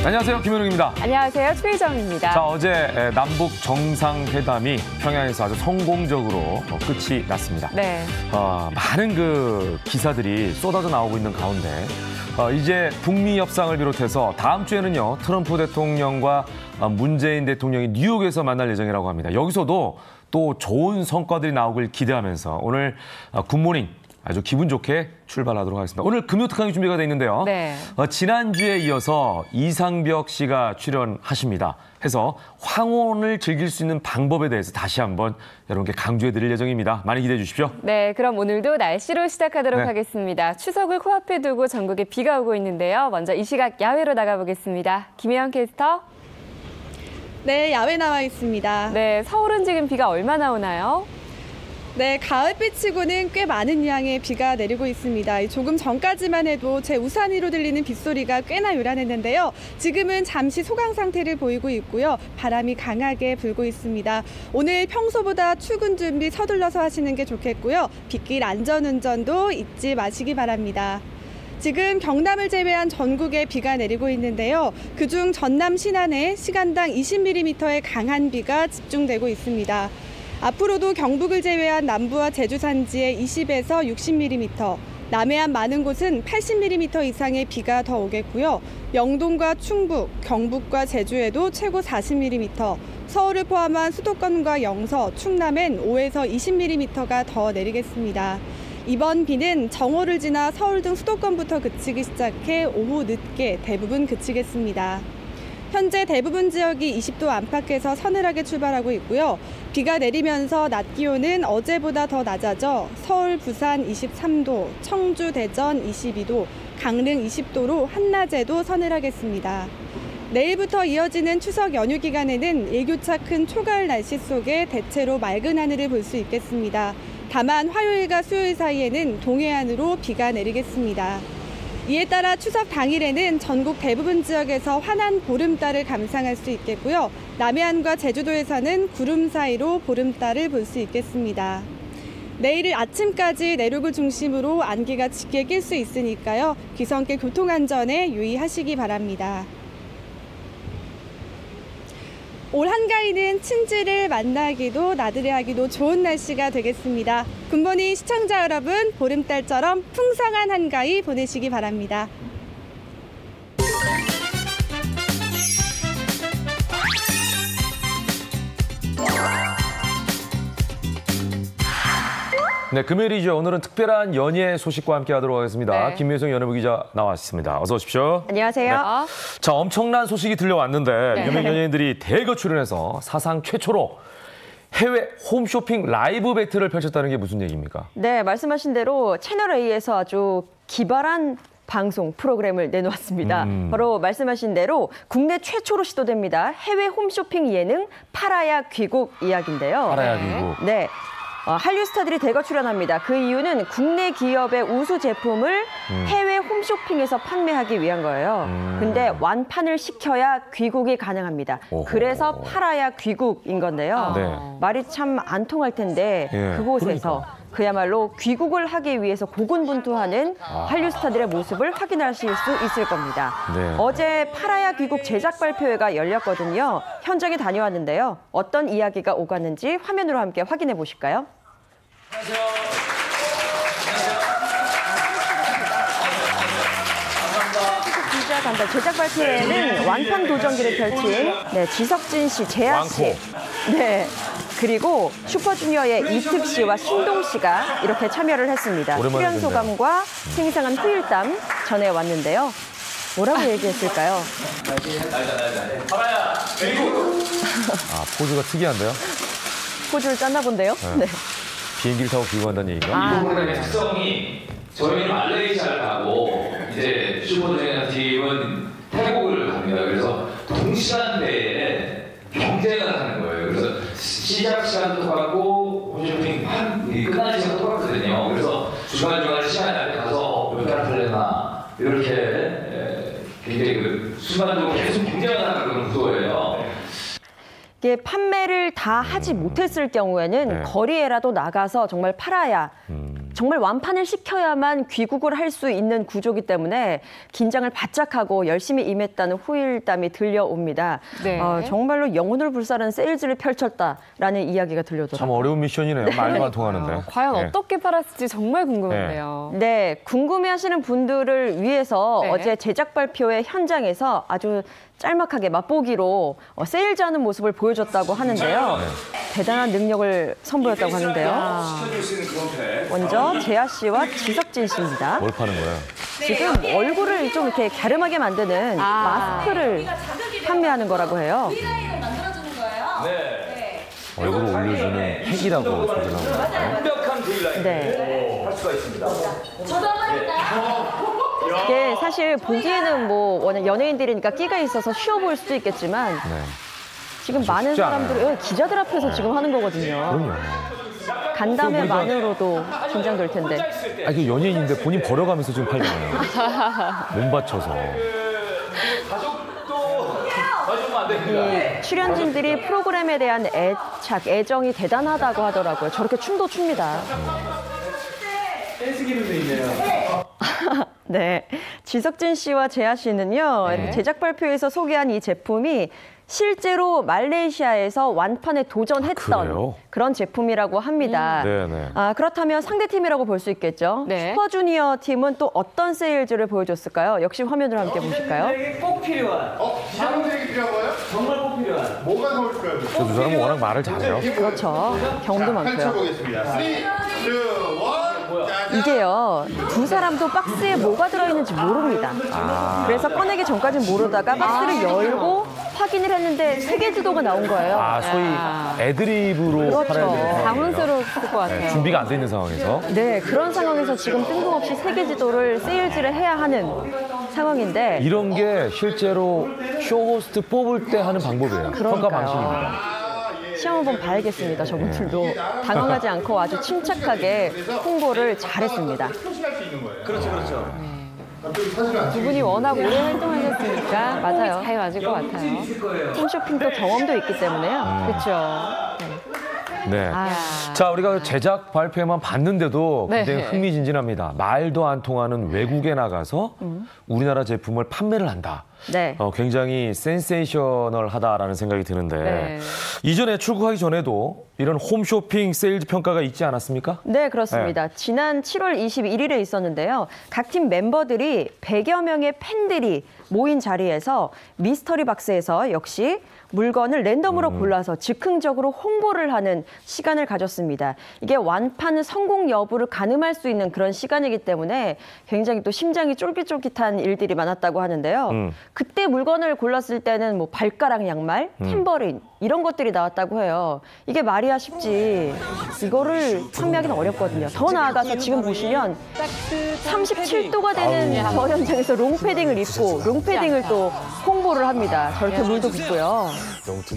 안녕하세요, 김현웅입니다. 안녕하세요, 최희정입니다. 자, 어제 남북 정상회담이 평양에서 아주 성공적으로 끝이 났습니다. 네. 많은 그 기사들이 쏟아져 나오고 있는 가운데 이제 북미 협상을 비롯해서 다음 주에는요, 트럼프 대통령과 문재인 대통령이 뉴욕에서 만날 예정이라고 합니다. 여기서도 또 좋은 성과들이 나오길 기대하면서 오늘 굿모닝 아주 기분 좋게 출발하도록 하겠습니다. 오늘 금요 특강이 준비가 돼 있는데요. 네. 지난주에 이어서 이상벽 씨가 출연하십니다. 해서 황혼을 즐길 수 있는 방법에 대해서 다시 한번 여러분께 강조해 드릴 예정입니다. 많이 기대해 주십시오. 네, 그럼 오늘도 날씨로 시작하도록 하겠습니다. 추석을 코앞에 두고 전국에 비가 오고 있는데요. 먼저 이 시각 야외로 나가보겠습니다. 김혜영 캐스터. 네, 야외 나와 있습니다. 네, 서울은 지금 비가 얼마나 오나요? 네, 가을비치고는 꽤 많은 양의 비가 내리고 있습니다. 조금 전까지만 해도 제 우산 위로 들리는 빗소리가 꽤나 요란했는데요. 지금은 잠시 소강 상태를 보이고 있고요. 바람이 강하게 불고 있습니다. 오늘 평소보다 출근 준비 서둘러서 하시는 게 좋겠고요. 빗길 안전운전도 잊지 마시기 바랍니다. 지금 경남을 제외한 전국에 비가 내리고 있는데요. 그중 전남 신안에 시간당 20mm의 강한 비가 집중되고 있습니다. 앞으로도 경북을 제외한 남부와 제주 산지에 20에서 60mm, 남해안 많은 곳은 80mm 이상의 비가 더 오겠고요. 영동과 충북, 경북과 제주에도 최고 40mm, 서울을 포함한 수도권과 영서, 충남엔 5에서 20mm가 더 내리겠습니다. 이번 비는 정오를 지나 서울 등 수도권부터 그치기 시작해 오후 늦게 대부분 그치겠습니다. 현재 대부분 지역이 20도 안팎에서 서늘하게 출발하고 있고요. 비가 내리면서 낮 기온은 어제보다 더 낮아져 서울, 부산 23도, 청주, 대전 22도, 강릉 20도로 한낮에도 서늘하겠습니다. 내일부터 이어지는 추석 연휴 기간에는 일교차 큰 초가을 날씨 속에 대체로 맑은 하늘을 볼 수 있겠습니다. 다만 화요일과 수요일 사이에는 동해안으로 비가 내리겠습니다. 이에 따라 추석 당일에는 전국 대부분 지역에서 환한 보름달을 감상할 수 있겠고요. 남해안과 제주도에서는 구름 사이로 보름달을 볼 수 있겠습니다. 내일 아침까지 내륙을 중심으로 안개가 짙게 낄 수 있으니까요. 귀성길 교통안전에 유의하시기 바랍니다. 올 한가위는 친지를 만나기도 나들이하기도 좋은 날씨가 되겠습니다. 굿모닝 시청자 여러분, 보름달처럼 풍성한 한가위 보내시기 바랍니다. 네, 금요일이죠. 오늘은 특별한 연예 소식과 함께 하도록 하겠습니다. 네. 김유성 연예부 기자 나왔습니다. 어서 오십시오. 안녕하세요. 네. 자, 엄청난 소식이 들려왔는데 유명 연예인들이 대거 출연해서 사상 최초로 해외 홈쇼핑 라이브 배틀을 펼쳤다는 게 무슨 얘기입니까? 네, 말씀하신 대로 채널A에서 아주 기발한 방송 프로그램을 내놓았습니다. 바로 말씀하신 대로 국내 최초로 시도됩니다. 해외 홈쇼핑 예능 팔아야 귀국 이야기인데요. 팔아야 귀국. 네. 한류 스타들이 대거 출연합니다. 그 이유는 국내 기업의 우수 제품을 해외 홈쇼핑에서 판매하기 위한 거예요. 근데 완판을 시켜야 귀국이 가능합니다. 오호. 그래서 팔아야 귀국인 건데요. 네. 말이 참 안 통할 텐데 예, 그곳에서 그러니까. 그야말로 귀국을 하기 위해서 고군분투하는 한류 스타들의 모습을 확인하실 수 있을 겁니다. 네. 어제 팔아야 귀국 제작 발표회가 열렸거든요. 현장에 다녀왔는데요. 어떤 이야기가 오갔는지 화면으로 함께 확인해 보실까요? 기자 간다. 제작 발표회에는 완판 도전기를 펼친 지석진 씨, 재하 씨, 그리고 슈퍼주니어의 이특 씨와 신동 씨가 이렇게 참여를 했습니다. 출연 소감과 생생한 후일담 전해왔는데요. 뭐라고 얘기했을까요? 포즈가 특이한데요? 포즈를 짰나 본데요? 네. 비행기를 타고 귀국한다는 얘기가? 이 프로그램의 특성이 저희는 말레이시아를 가고 이제 슈퍼주니어 팀은 태국을 갑니다. 그래서 동시간대에 경쟁을 하는 거예요. 그래서 시작 시간도 똑같고 홈쇼핑 끝나는 시간도 똑같거든요. 그래서 중간중간에 시간이 날 때 가서 몇 개나 팔려나 이렇게 굉장히 그 순간적으로 계속 경쟁을 하는 그런 구도예요. 이게 판매를 다 하지 못했을 경우에는 네. 거리에라도 나가서 정말 팔아야 정말 완판을 시켜야만 귀국을 할 수 있는 구조이기 때문에 긴장을 바짝 하고 열심히 임했다는 후일담이 들려옵니다. 네. 정말로 영혼을 불사르는 세일즈를 펼쳤다라는 이야기가 들려오더라고요. 참 어려운 미션이네요. 말만 통하는데. 과연 예. 어떻게 팔았을지 정말 궁금한데요. 네, 궁금해하시는 분들을 위해서 네. 어제 제작 발표회 현장에서 아주 짤막하게 맛보기로 세일즈하는 모습을 보여줬다고 하는데요. 대단한 능력을 선보였다고 하는데요. 먼저 재하 씨와 지석진 씨입니다. 뭘 파는 거예요? 지금 얼굴을 좀 이렇게 갸름하게 만드는 마스크를 판매하는 거라고 해요. 얼굴을 올려주는 핵이라고 소개를 하는 거예요. 완벽한 V라인 네. 할 수가 있습니다. 이게 사실 보기에는 뭐 워낙 연예인들이니까 끼가 있어서 쉬워 보일 수도 있겠지만 네. 지금 많은 쉽지 않아요. 사람들이 기자들 앞에서 지금 하는 거거든요. 그럼요. 간담회만으로도 긴장될 텐데. 아, 이게 연예인인데 본인 걸어가면서 지금 팔잖아요. 몸 받쳐서. 가져오면 안 됩니다. 이 출연진들이 프로그램에 대한 애정이 대단하다고 하더라고요. 저렇게 춤도 춥니다. 댄스 기능도 있네요. 네, 지석진 씨와 재하 씨는요. 네. 제작 발표에서 소개한 이 제품이 실제로 말레이시아에서 완판에 도전했던 그래요? 그런 제품이라고 합니다. 네네. 그렇다면 상대팀이라고 볼 수 있겠죠. 네. 슈퍼주니어 팀은 또 어떤 세일즈를 보여줬을까요? 역시 화면으로 함께 보실까요? 여러분들에게 꼭 필요한 사람들에게 필요한 거예요? 정말 꼭 필요한 뭐가 나올까요? 저 두 사람은 워낙 말을 잘해요. 그렇죠. 경험도 많고요. 펼쳐보겠습니다. 3, 2, 1. 이게요, 두 사람도 박스에 뭐가 들어있는지 모릅니다. 그래서 꺼내기 전까지는 모르다가 박스를 열고 확인을 했는데 세계지도가 나온 거예요. 아, 소위 애드립으로 그렇죠. 팔아야 되는 상황이에요. 당황스러웠을 것 같아요. 네, 준비가 안 돼 있는 상황에서. 네, 그런 상황에서 지금 뜬금없이 세계지도를 세일즈를 해야 하는 상황인데 이런 게 실제로 쇼호스트 뽑을 때 하는 방법이에요. 평가 그러니까요. 방식입니다. 시험 한번 봐야겠습니다. 저분들도 당황하지 않고 아주 침착하게 홍보를 잘했습니다. 표시할 수 있는 거예요. 그렇죠, 그렇죠. 갑자기 사진을 안 두 분이 워낙 오래 활동하셨으니까 맞아요. 잘 맞을 것 같아요. 있을 거예요. 홈쇼핑도 경험도 있기 때문에요. 그렇죠. 네. 아, 자, 우리가 제작 발표만 봤는데도 굉장히 네. 흥미진진합니다. 말도 안 통하는 외국에 나가서 우리나라 제품을 판매를 한다. 네. 굉장히 센세이셔널하다라는 생각이 드는데 네. 이전에 출국하기 전에도 이런 홈쇼핑 세일즈 평가가 있지 않았습니까? 네, 그렇습니다. 지난 7월 21일에 있었는데요. 각 팀 멤버들이 100여 명의 팬들이 모인 자리에서 미스터리 박스에서 역시 물건을 랜덤으로 골라서 즉흥적으로 홍보를 하는 시간을 가졌습니다. 이게 완판 성공 여부를 가늠할 수 있는 그런 시간이기 때문에 굉장히 또 심장이 쫄깃쫄깃한 일들이 많았다고 하는데요. 그때 물건을 골랐을 때는 뭐 발가락 양말, 탬버린 이런 것들이 나왔다고 해요. 이게 말이야 쉽지. 이거를 판매하기는 어렵거든요. 더 나아가서 지금 보시면 37도가 되는 저 현장에서 롱패딩을 입고 롱패딩을 또 홍보를 합니다. 저렇게 물도 붓고요.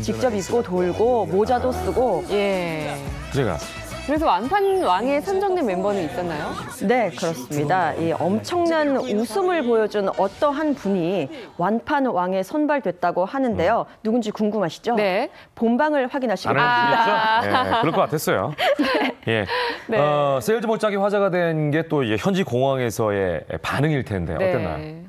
직접 입고 돌고 모자도 쓰고. 예. 제가 그래서 완판 왕에 선정된 멤버는 있었나요? 네, 그렇습니다. 이 엄청난 웃음을 보여준 어떠한 분이 완판 왕에 선발됐다고 하는데요. 누군지 궁금하시죠? 네. 본방을 확인하시기 안 바랍니다. 알려드렸죠? 네, 그럴 것 같았어요. 예. 네. 세일즈 몰짝이 화제가 된 게 또 현지 공항에서의 반응일 텐데 어땠나요? 네.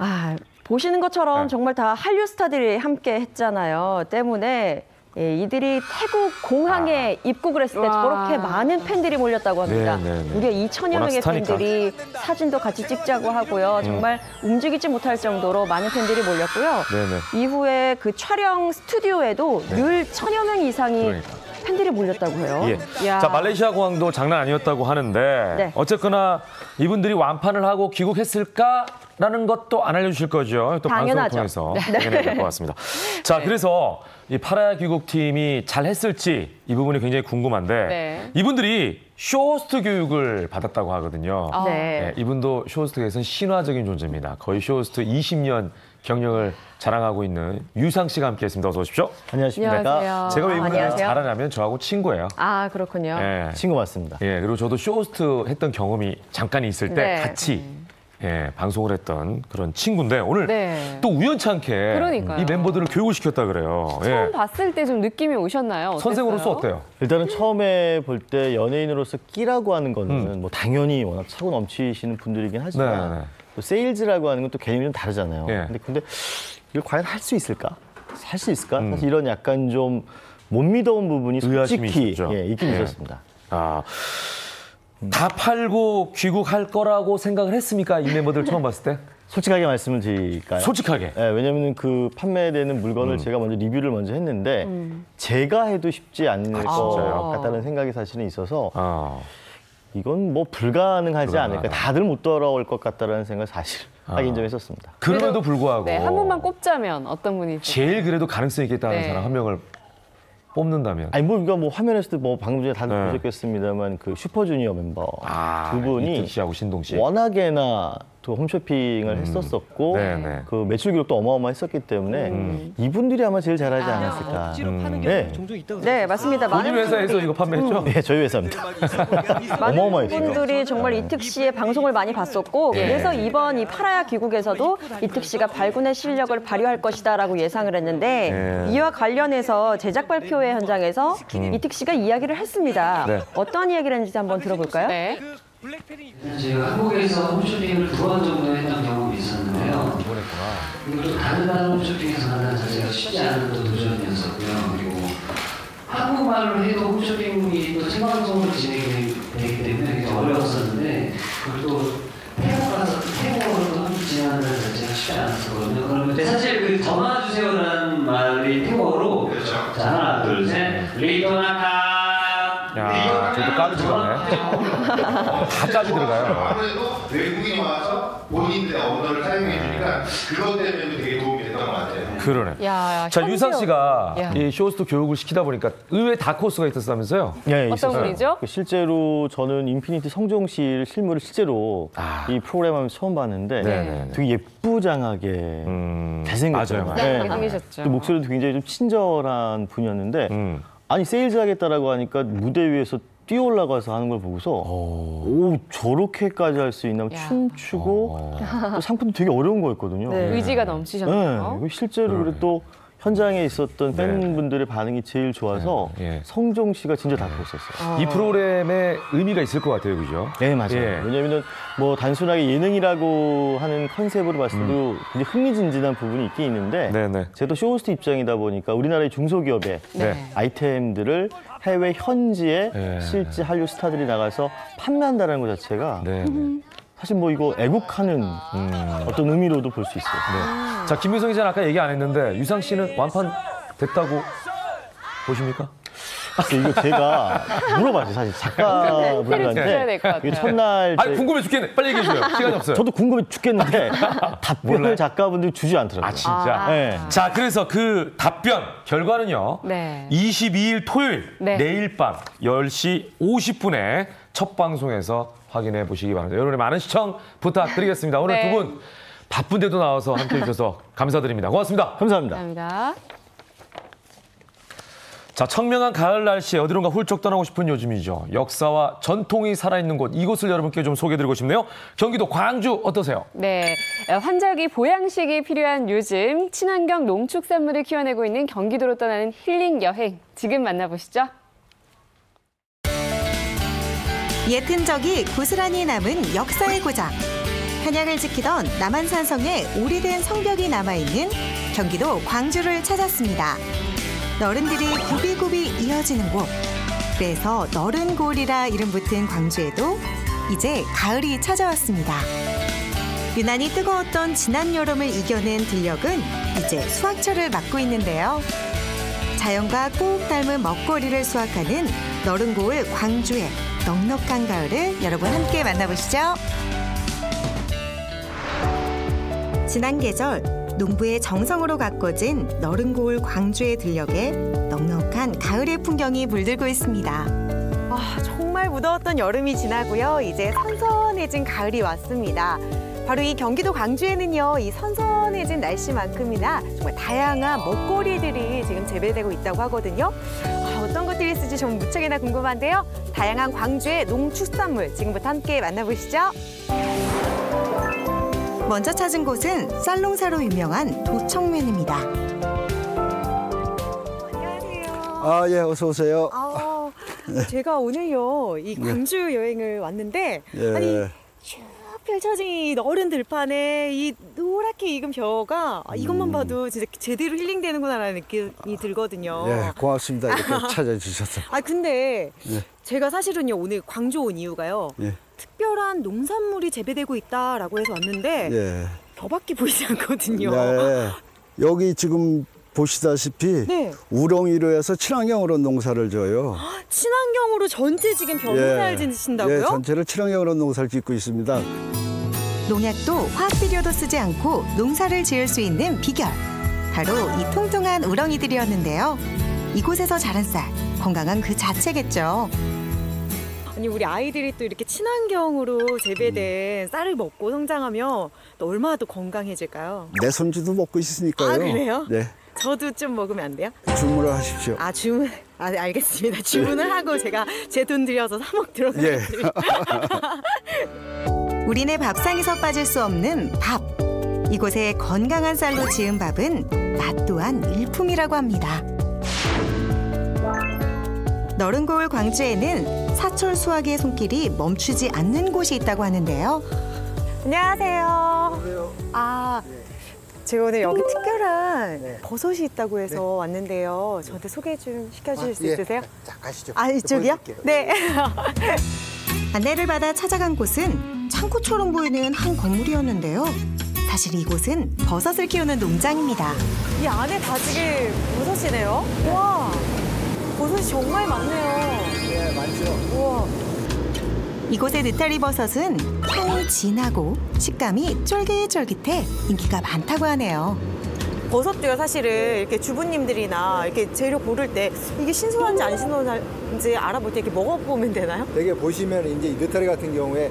보시는 것처럼 네. 정말 다 한류 스타들이 함께 했잖아요. 때문에 이들이 태국 공항에 입국을 했을 때 와. 저렇게 많은 팬들이 몰렸다고 합니다. 네, 네, 네. 무려 2천여 워낙 명의 스타니까. 팬들이 사진도 같이 찍자고 하고요. 정말 움직이지 못할 정도로 많은 팬들이 몰렸고요. 네네. 이후에 그 촬영 스튜디오에도 늘 1,000여 명 이상이 그러니까. 팬들이 몰렸다고 해요. 예. 야. 자, 말레이시아 공항도 장난 아니었다고 하는데 네. 어쨌거나 이분들이 완판을 하고 귀국했을까라는 것도 안 알려주실 거죠. 또 방송을 당연하죠. 통해서 확인해야 될 것 같습니다. 자, 그래서 이 파라 귀국팀이 잘 했을지 이 부분이 굉장히 궁금한데 네. 이분들이 쇼호스트 교육을 받았다고 하거든요. 아. 네. 이분도 쇼호스트에서는 신화적인 존재입니다. 거의 쇼호스트 20년 경력을 자랑하고 있는 유상 씨가 함께했습니다. 어서 오십시오. 안녕하십니까. 안녕하세요. 제가 왜 이분을 안녕하세요. 잘하냐면 저하고 친구예요. 아, 그렇군요. 예. 친구 맞습니다. 예, 그리고 저도 쇼호스트 했던 경험이 잠깐 있을 때 네. 같이 예, 방송을 했던 그런 친구인데 오늘 네. 또 우연찮게 그러니까요. 이 멤버들을 교육을 시켰다 그래요. 처음 예. 봤을 때 좀 느낌이 오셨나요? 어땠어요? 선생으로서 어때요? 일단은 처음에 볼 때 연예인으로서 끼라고 하는 거는 뭐 당연히 워낙 차고 넘치시는 분들이긴 하지만 네, 네. 또 세일즈라고 하는 건 또 개념이 좀 다르잖아요. 예. 근데 이걸 과연 할 수 있을까? 할 수 있을까? 사실 이런 약간 좀 못 믿어온 부분이 의아심이 솔직히 있었죠. 있긴 예. 있었습니다. 아, 다 팔고 귀국할 거라고 생각을 했습니까? 이 멤버들 처음 봤을 때? 솔직하게 말씀을 드릴까요? 솔직하게. 예, 왜냐하면 그 판매되는 물건을 제가 먼저 리뷰를 먼저 했는데 제가 해도 쉽지 않을 것 진짜요? 같다는 생각이 사실은 있어서 이건 뭐 불가능하지 불가능하다. 않을까. 다들 못 돌아올 것 같다라는 생각을 사실 하긴 좀 했었습니다. 그럼에도 불구하고 네, 한 분만 꼽자면 어떤 분이 있어요? 제일 그래도 가능성이 있겠다는 네. 사람 한 명을 뽑는다면 아니 뭐 이거 뭐 화면에서도 뭐 방금 전에 다들 네. 보셨겠습니다만 그 슈퍼주니어 멤버 두 분이 이특 씨하고 신동 씨. 워낙에나 또 홈쇼핑을 했었었고 네, 네. 그 매출 기록도 어마어마했었기 때문에 이분들이 아마 제일 잘하지 않았을까. 억지로 파는 네. 경우도 종종 있다고 네, 맞습니다. 본인 회사에서 이거 판매했죠? 네, 저희 회사입니다. 많은 어마어마했어요. 분들이 정말 이특 씨의 방송을 많이 봤었고 그래서 이번 이 파라야 귀국에서도 이특 씨가 발군의 실력을 발휘할 것이다라고 예상을 했는데 네. 이와 관련해서 제작 발표회 현장에서 이특 씨가 이야기를 했습니다. 네. 어떤 이야기를 했는지 한번 들어볼까요? 네. 제가 한국에서 홈쇼핑을 2번 정도 했던 경험이 있었는데요. 그리고 또 다른 홈쇼핑에서 만난 자체가 쉽지 않은 또 도전이었었고요. 그리고 한국말로 해도 홈쇼핑이 또 생방송으로 진행이 되기 때문에 되게 어려웠었는데 그리고 또 태국 가서 태국어로 또 진행하는 자체가 쉽지 않았었거든요. 그러면 사실 그 전화주세요라는 말이 태국어로 자, 하나 둘 셋 리토나카 야, 저도 까비 들어가네. 다 까비 들어가요. 아무래도 외국인이 와서 본인들의 언어를 사용해 주니까 그것 때문에 되게 도움이 됐던 것 같아요. 그러네. 야, 자, 유상 씨가 야. 이 쇼호스트 교육을 시키다 보니까 의외 다크호스가 있었다면서요? 네, 어떤 있었어요. 분이죠? 그 실제로 저는 인피니티 성종 씨 실물을 실제로 이 프로그램 하면서 처음 봤는데 네네네. 되게 예쁘장하게 잘생겼어요. 맞아요, 맞아요. 생기셨죠. 또 목소리도 굉장히 좀 친절한 분이었는데 아니 세일즈 하겠다라고 하니까 무대 위에서 뛰어 올라가서 하는 걸 보고서 오 저렇게까지 할 수 있나 야. 춤추고 또 상품도 되게 어려운 거였거든요. 네. 의지가 네, 넘치셨나요? 실제로 그래 또 현장에 있었던 네. 팬분들의 반응이 제일 좋아서 네, 예. 성종 씨가 진짜 다크호스였어요. 이 프로그램에 의미가 있을 것 같아요, 그죠? 네 맞아요. 예. 왜냐하면 뭐 단순하게 예능이라고 하는 컨셉으로 봤을 때도 굉장히 흥미진진한 부분이 있긴 있는데 네네. 저도 쇼호스트 입장이다 보니까 우리나라의 중소기업의 네. 아이템들을 해외 현지에 네. 실제 한류 스타들이 나가서 판매한다는 것 자체가 네. 사실 뭐 이거 애국하는 어떤 의미로도 볼 수 있어요. 네. 자, 김유성 기자는 아까 얘기 안 했는데 유상 씨는 완판 됐다고 보십니까? 그래서 이거 제가 물어봤어요, 사실 해줘야 작가분들한테. 될 것 같아요. 이게 첫날 아니, 궁금해 죽겠네. 빨리 얘기해 줘요. 시간이 없어요. 저도 궁금해 죽겠는데 답변을 몰라요? 작가분들이 주지 않더라고요. 아, 진짜? 네. 자, 그래서 그 답변 결과는요. 네. 22일 토요일 네. 내일 밤 10시 50분에 첫 방송에서 확인해 보시기 바랍니다. 여러분의 많은 시청 부탁드리겠습니다. 오늘 네. 두 분 바쁜데도 나와서 함께해 주셔서 감사드립니다. 고맙습니다. 감사합니다. 감사합니다. 자, 청명한 가을 날씨에 어디론가 훌쩍 떠나고 싶은 요즘이죠. 역사와 전통이 살아있는 곳, 이곳을 여러분께 좀 소개해드리고 싶네요. 경기도 광주 어떠세요? 네, 환절기 보양식이 필요한 요즘 친환경 농축산물을 키워내고 있는 경기도로 떠나는 힐링 여행 지금 만나보시죠. 옛 흔적이 고스란히 남은 역사의 고장. 한양을 지키던 남한산성의 오래된 성벽이 남아있는 경기도 광주를 찾았습니다. 너른들이 굽이굽이 이어지는 곳. 그래서 너른골이라 이름 붙은 광주에도 이제 가을이 찾아왔습니다. 유난히 뜨거웠던 지난 여름을 이겨낸 들녘은 이제 수확철을 맞고 있는데요. 자연과 꼭 닮은 먹거리를 수확하는 너른골 광주의 넉넉한 가을을 여러분 함께 만나보시죠. 지난 계절 농부의 정성으로 가꿔진 너른골 광주의 들녘에 넉넉한 가을의 풍경이 물들고 있습니다. 아, 정말 무더웠던 여름이 지나고요. 이제 선선해진 가을이 왔습니다. 바로 이 경기도 광주에는요, 이 선선해진 날씨만큼이나 정말 다양한 먹거리들이 지금 재배되고 있다고 하거든요. 어떤 것들이 있을지 좀 무척이나 궁금한데요. 다양한 광주의 농축산물 지금부터 함께 만나보시죠. 먼저 찾은 곳은 쌀농사로 유명한 도청면입니다. 아, 예, 어서 오세요. 제가 오늘요 이 광주 여행을 왔는데 아니 쭉 펼쳐진 이 너른 들판에 이 노랗게 익은 벼가 이것만 봐도 진짜 제대로 힐링되는구나라는 느낌이 들거든요. 예, 고맙습니다. 이렇게 찾아주셔서. 근데 제가 사실은요 오늘 광주 온 이유가요. 특별한 농산물이 재배되고 있다라고 해서 왔는데 벼밖에 보이지 않거든요. 여기 지금 보시다시피 우렁이로 해서 친환경으로 농사를 져요. 친환경으로 전체 지금 벼 농사를 짓는다고요? 예, 전체를 친환경으로 농사를 짓고 있습니다. 농약도 화학비료도 쓰지 않고 농사를 지을 수 있는 비결. 바로 이 통통한 우렁이들이었는데요. 이곳에서 자란 쌀, 건강한 그 자체겠죠. 아니 우리 아이들이 또 이렇게 친환경으로 재배된 쌀을 먹고 성장하면 또 얼마나 더 건강해질까요? 내 손주도 먹고 있으니까요. 아, 그래요? 네. 저도 좀 먹으면 안 돼요? 주문을 하십시오. 주문. 알겠습니다. 주문을 하고 제가 제 돈 들여서 사 먹도록 하겠습니다. 우리네 밥상에서 빠질 수 없는 밥. 이곳에 건강한 쌀로 지은 밥은 맛 또한 일품이라고 합니다. 너른 고을 광주에는 사철 수확의 손길이 멈추지 않는 곳이 있다고 하는데요. 안녕하세요. 제가 오늘 여기 특별한 버섯이 있다고 해서 왔는데요. 저한테 소개 좀 시켜주실 수 있으세요? 자, 가시죠. 이쪽이요? 네. 안내를 받아 찾아간 곳은 창고처럼 보이는 한 건물이었는데요. 사실 이곳은 버섯을 키우는 농장입니다. 이 안에 다 지금 버섯이네요. 와, 버섯이 정말 많네요. 네, 많죠. 우와. 이곳의 느타리 버섯은 향이 진하고 식감이 쫄깃쫄깃해 인기가 많다고 하네요. 버섯도요, 사실은 이렇게 주부님들이나 이렇게 재료 고를 때 이게 신선한지 안 신선한지 알아볼 때 이렇게 먹어보면 되나요? 되게 보시면 이제 이 느타리 같은 경우에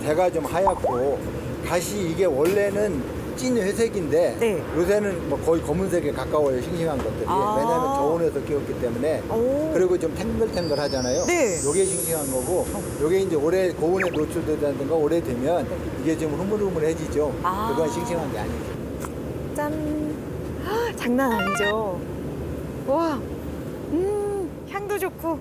대가 좀 하얗고 가시 이게 원래는 찐 회색인데 요새는 뭐 거의 검은색에 가까워요. 싱싱한 것들이. 왜냐하면 저온에서 키웠기 때문에. 그리고 좀 탱글탱글 하잖아요. 요게 싱싱한 거고 요게 이제 오래 고온에 노출되다든가 오래되면 이게 좀 흐물흐물해지죠. 그건 싱싱한 게 아니죠. 짠. 장난 아니죠. 와, 향도 좋고.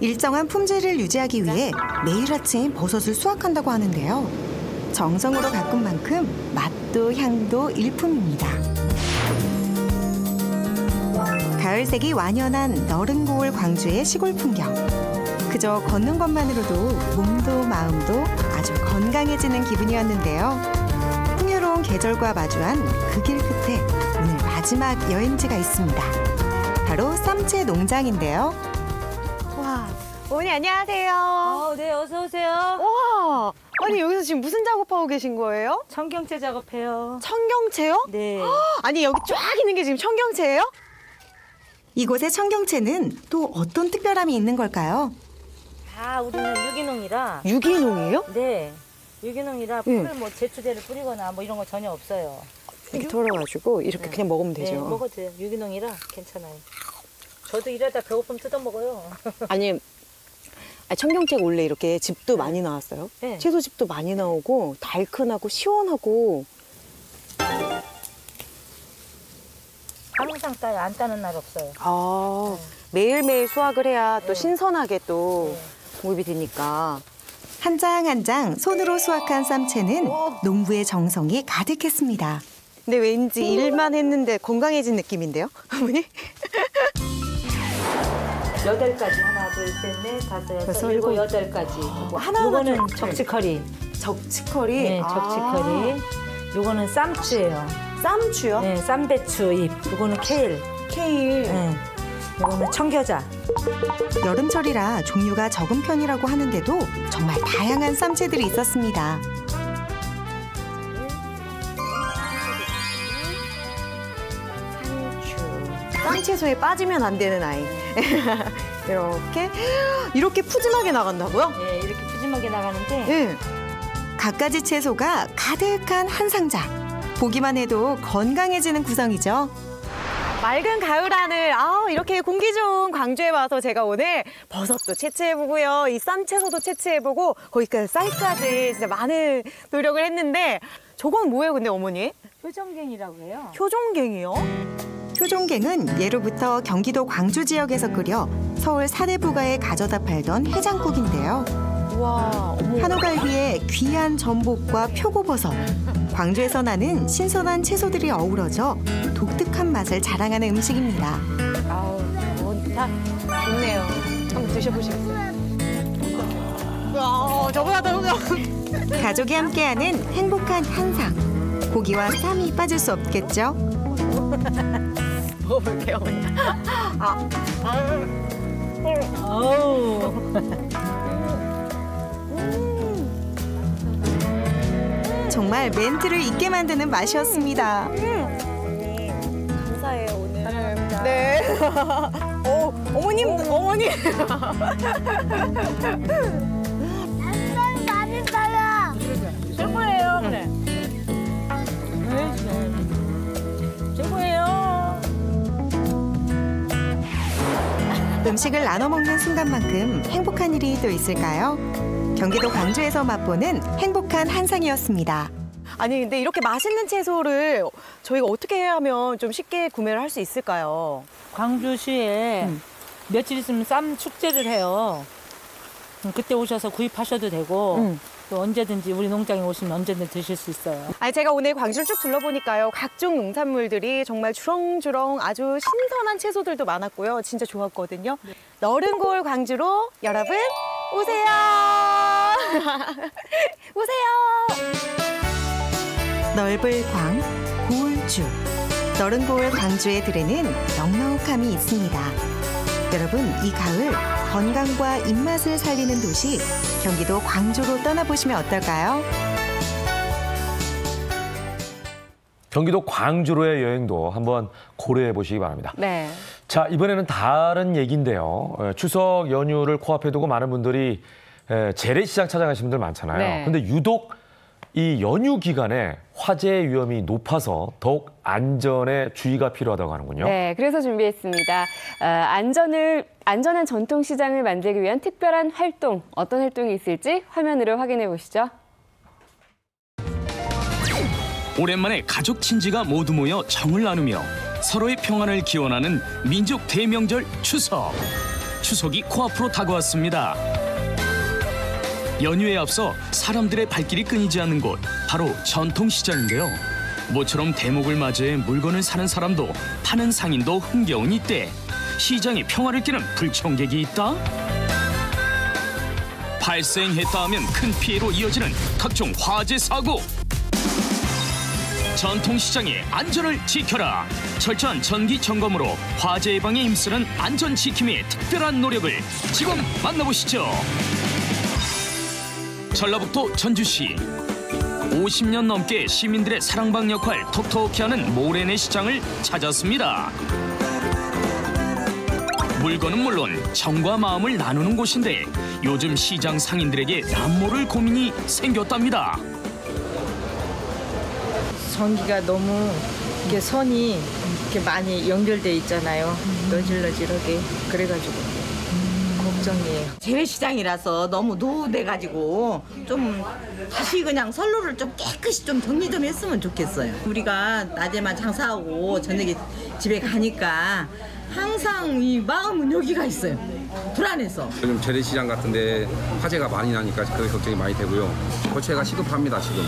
일정한 품질을 유지하기 위해 매일 아침 버섯을 수확한다고 하는데요. 정성으로 가꾼 만큼 맛도 향도 일품입니다. 가을색이 완연한 너른 고을 광주의 시골 풍경. 그저 걷는 것만으로도 몸도 마음도 아주 건강해지는 기분이었는데요. 풍요로운 계절과 마주한 그 길 끝에 오늘 마지막 여행지가 있습니다. 바로 쌈채 농장인데요. 와, 어머니 안녕하세요. 네, 어서 오세요. 와, 아니 여기서 지금 무슨 작업하고 계신 거예요? 청경채 작업해요. 청경채요? 네. 아니 여기 쫙 있는 게 지금 청경채예요? 이곳의 청경채는 또 어떤 특별함이 있는 걸까요? 다 우리는 유기농이라. 유기농이에요? 네. 유기농이라 풀을 뭐 제초제를 뿌리거나 뭐 이런 거 전혀 없어요. 이렇게 털어가지고 이렇게 그냥 먹으면 되죠. 네, 먹어도 돼요. 유기농이라 괜찮아요. 저도 이러다 배고프면 뜯어 먹어요. 아니 청경채가 원래 이렇게 즙도 많이 나왔어요. 네. 채소즙도 많이 나오고 달큰하고 시원하고. 항상 따요. 안 따는 날 없어요. 매일매일 수확을 해야 또 신선하게 또 공급이 되니까. 한 장 한 장 손으로 수확한 쌈채는 농부의 정성이 가득했습니다. 근데 왠지 일만 했는데 건강해진 느낌인데요, 어머니? 8가지. 하나, 둘, 셋, 넷, 다섯, 여섯, 일곱, 8가지. 요거는 적치커리. 적치커리? 네, 적치커리. 요거는 쌈추예요. 쌈추요? 네, 쌈배추 잎. 요거는 케일. 케일. 네. 요거는 청겨자. 여름철이라 종류가 적은 편이라고 하는데도 정말 다양한 쌈채들이 있었습니다. 쌈채소에 빠지면 안 되는 아이. 이렇게 푸짐하게 나간다고요? 네, 이렇게 푸짐하게 나가는데. 네. 갖가지 채소가 가득한 한 상자. 보기만 해도 건강해지는 구성이죠. 맑은 가을 하늘, 이렇게 공기 좋은 광주에 와서 제가 오늘 버섯도 채취해보고요. 이 쌈채소도 채취해보고 거기까지 쌀까지 진짜 많은 노력을 했는데 저건 뭐예요, 근데 어머니? 효정갱이라고 해요. 효종갱이요? 효종갱은 예로부터 경기도 광주 지역에서 끓여 서울 사대부가에 가져다 팔던 해장국인데요. 와, 한우갈비에 귀한 전복과 표고버섯, 광주에서 나는 신선한 채소들이 어우러져 독특한 맛을 자랑하는 음식입니다. 아우, 다 좋네요. 한번 드셔보시겠어요? 와, 저보다 더 가족이 함께하는 행복한 한상. 고기와 쌈이 빠질 수 없겠죠? 먹어볼게요, 어머니. 아우. 정말 멘트를 잊게 만드는 맛이었습니다. 감사해요, 오늘. 네. 어머님. 맛있어요. 최고예요, 그래. 최고예요. 음식을 나눠 먹는 순간만큼 행복한 일이 또 있을까요? 경기도 광주에서 맛보는 행복한 한상이었습니다. 아니, 근데 이렇게 맛있는 채소를 저희가 어떻게 하면 좀 쉽게 구매를 할 수 있을까요? 광주시에 며칠 있으면 쌈 축제를 해요. 그때 오셔서 구입하셔도 되고 또 언제든지 우리 농장에 오시면 언제든 드실 수 있어요. 아니, 제가 오늘 광주를 쭉 둘러보니까요. 각종 농산물들이 정말 주렁주렁 아주 신선한 채소들도 많았고요. 진짜 좋았거든요. 너른고을 광주로 여러분 오세요. 오세요. 넓을 광, 고을주. 너른 고을 광주에 들에는 넉넉함이 있습니다. 여러분, 이 가을 건강과 입맛을 살리는 도시 경기도 광주로 떠나보시면 어떨까요? 경기도 광주로의 여행도 한번 고려해 보시기 바랍니다. 네. 자, 이번에는 다른 얘기인데요. 추석 연휴를 코앞에 두고 많은 분들이 재래시장 찾아가시는 분들 많잖아요. 네. 근데 유독 이 연휴 기간에 화재 위험이 높아서 더욱 안전에 주의가 필요하다고 하는군요. 네, 그래서 준비했습니다. 안전한 전통시장을 만들기 위한 특별한 활동, 어떤 활동이 있을지 화면으로 확인해 보시죠. 오랜만에 가족 친지가 모두 모여 정을 나누며 서로의 평안을 기원하는 민족 대명절 추석. 추석이 코앞으로 다가왔습니다. 연휴에 앞서 사람들의 발길이 끊이지 않는 곳, 바로 전통시장인데요. 모처럼 대목을 맞이해 물건을 사는 사람도 파는 상인도 흥겨운 이때 시장에 평화를 깨는 불청객이 있다? 발생했다 하면 큰 피해로 이어지는 각종 화재 사고. 전통시장의 안전을 지켜라. 철저한 전기 점검으로 화재 예방에 힘쓰는 안전 지킴이의 특별한 노력을 지금 만나보시죠. 전라북도 전주시. 50년 넘게 시민들의 사랑방 역할 톡톡히 하는 모래내 시장을 찾았습니다. 물건은 물론 정과 마음을 나누는 곳인데 요즘 시장 상인들에게 남모를 고민이 생겼답니다. 전기가 너무 이렇게 선이 이렇게 많이 연결돼 있잖아요. 너질너질하게. 그래가지고 걱정이에요. 재래시장이라서 너무 노후돼가지고 좀 다시 그냥 선로를 좀 깨끗이 좀 정리 좀 했으면 좋겠어요. 우리가 낮에만 장사하고 저녁에 집에 가니까 항상 이 마음은 여기가 있어요. 불안해서. 요즘 재래시장 같은데 화재가 많이 나니까 그게 걱정이 많이 되고요. 고체가 시급합니다, 지금.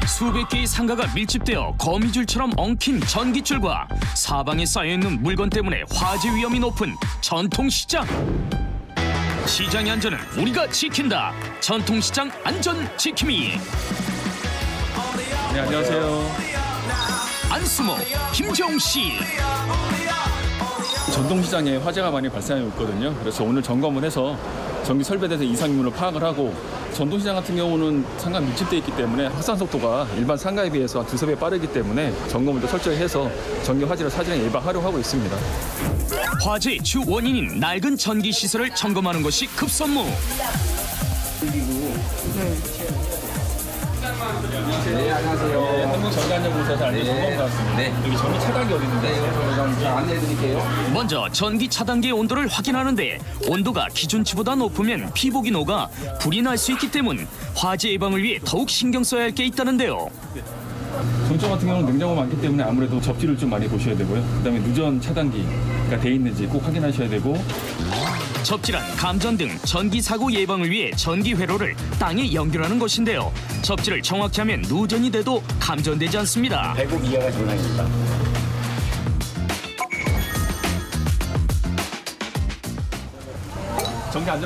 수백 개의 상가가 밀집되어 거미줄처럼 엉킨 전기줄과 사방에 쌓여있는 물건 때문에 화재 위험이 높은 전통시장. 시장의 안전은 우리가 지킨다. 전통시장 안전지킴이. 네, 안녕하세요. 안수모, 김정씨. 전통시장에 화재가 많이 발생하고 있거든요. 그래서 오늘 점검을 해서 전기 설비대에서 이상 유무를 파악을 하고, 전통시장 같은 경우는 상가 밀집되어 있기 때문에 확산 속도가 일반 상가에 비해서 두세 배 빠르기 때문에 점검을 더 철저히 해서 전기 화재를 사전에 예방하려고 하고 있습니다. 화재 주 원인인 낡은 전기 시설을 점검하는 것이 급선무. 네, 안녕하세요. 네, 한국전기안전공사에서 안전 점검 나왔습니다. 네. 여기 전기 차단기 어디 있는데? 네, 안내해드릴게요. 먼저 전기 차단기의 온도를 확인하는데 온도가 기준치보다 높으면 피복이 녹아 불이 날 수 있기 때문 화재 예방을 위해 더욱 신경 써야 할 게 있다는데요. 전조 같은 경우는 냉장고가 많기 때문에 아무래도 접지를 좀 많이 보셔야 되고요. 그다음에 누전 차단기가 돼 있는지 꼭 확인하셔야 되고. 접지란 감전 등 전기 사고 예방을 위해 전기 회로를 땅에 연결하는 것인데요. 접지를 정확히 하면 누전이 돼도 감전되지 않습니다. 100억 이하가 정상입니다.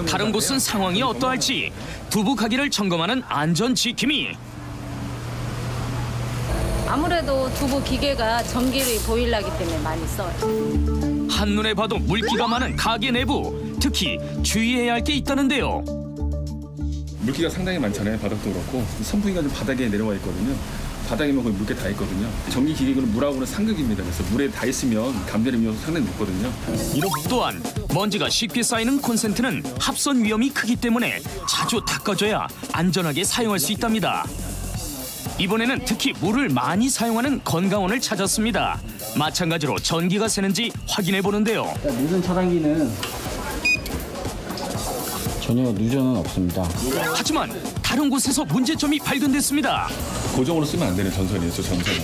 다른 곳은 상황이 어떠할지 두부 가게를 점검하는 안전 지킴이. 아무래도 두부 기계가 전기를 보일러기 때문에 많이 써요. 한눈에 봐도 물기가 많은 가게 내부. 특히 주의해야 할 게 있다는데요. 물기가 상당히 많잖아요. 바닥도 그렇고 선풍기가 좀 바닥에 내려와 있거든요. 바닥에만 거의 물게 다 있거든요. 전기 기계는 물하고는 상극입니다. 그래서 물에 다 있으면 감전 위험이 상당히 높거든요. 또한 먼지가 쉽게 쌓이는 콘센트는 합선 위험이 크기 때문에 자주 닦아줘야 안전하게 사용할 수 있답니다. 이번에는 특히 물을 많이 사용하는 건강원을 찾았습니다. 마찬가지로 전기가 새는지 확인해 보는데요. 누전 차단기는 전혀 누전은 없습니다. 하지만 다른 곳에서 문제점이 발견됐습니다. 고정으로 쓰면 안 되는 전선이에요, 저 전선은.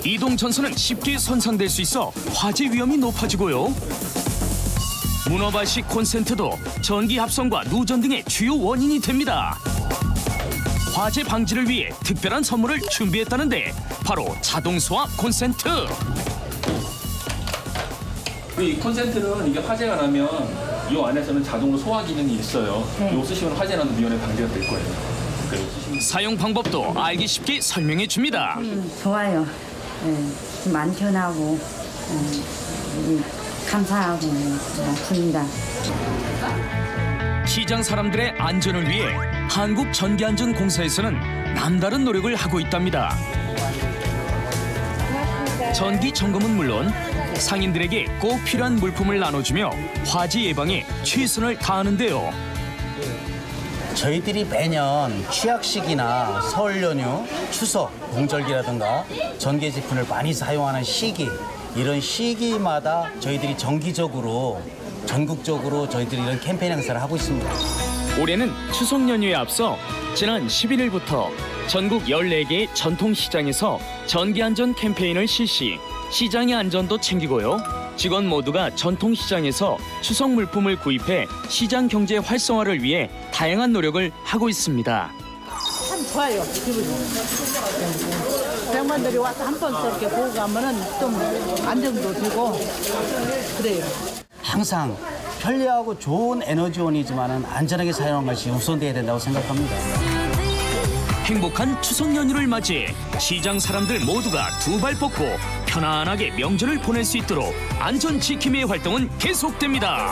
이동 전선은 쉽게 손상될 수 있어 화재 위험이 높아지고요. 문어발식 콘센트도 전기 합선과 누전 등의 주요 원인이 됩니다. 화재 방지를 위해 특별한 선물을 준비했다는데 바로 자동 소화 콘센트. 이 콘센트는 이게 화재가 나면 이 안에서는 자동으로 소화 기능이 있어요. 이거 쓰시면 화재 나는 미연에 방지가 될 거예요. 사용 방법도 알기 쉽게 설명해 줍니다. 좋아요. 좀 안전하고 감사하고 좋습니다. 시장 사람들의 안전을 위해 한국전기안전공사에서는 남다른 노력을 하고 있답니다. 전기 점검은 물론 상인들에게 꼭 필요한 물품을 나눠주며 화재 예방에 최선을 다하는데요. 저희들이 매년 취약식이나 설 연휴, 추석, 명절기라든가 전기 제품을 많이 사용하는 시기, 이런 시기마다 저희들이 정기적으로 전국적으로 저희들이 이런 캠페인 행사를 하고 있습니다. 올해는 추석 연휴에 앞서 지난 11일부터 전국 14개 전통시장에서 전기안전 캠페인을 실시. 시장의 안전도 챙기고요. 직원 모두가 전통시장에서 추석 물품을 구입해 시장 경제 활성화를 위해 다양한 노력을 하고 있습니다. 참 좋아요, 기분이. 백만들이 와서 한 번 이렇게 보고 가면은 좀 안정도 되고 그래요. 항상 편리하고 좋은 에너지원이지만 안전하게 사용하는 것이 우선돼야 된다고 생각합니다. 행복한 추석 연휴를 맞이해 시장 사람들 모두가 두 발 뻗고 편안하게 명절을 보낼 수 있도록 안전 지킴이의 활동은 계속됩니다.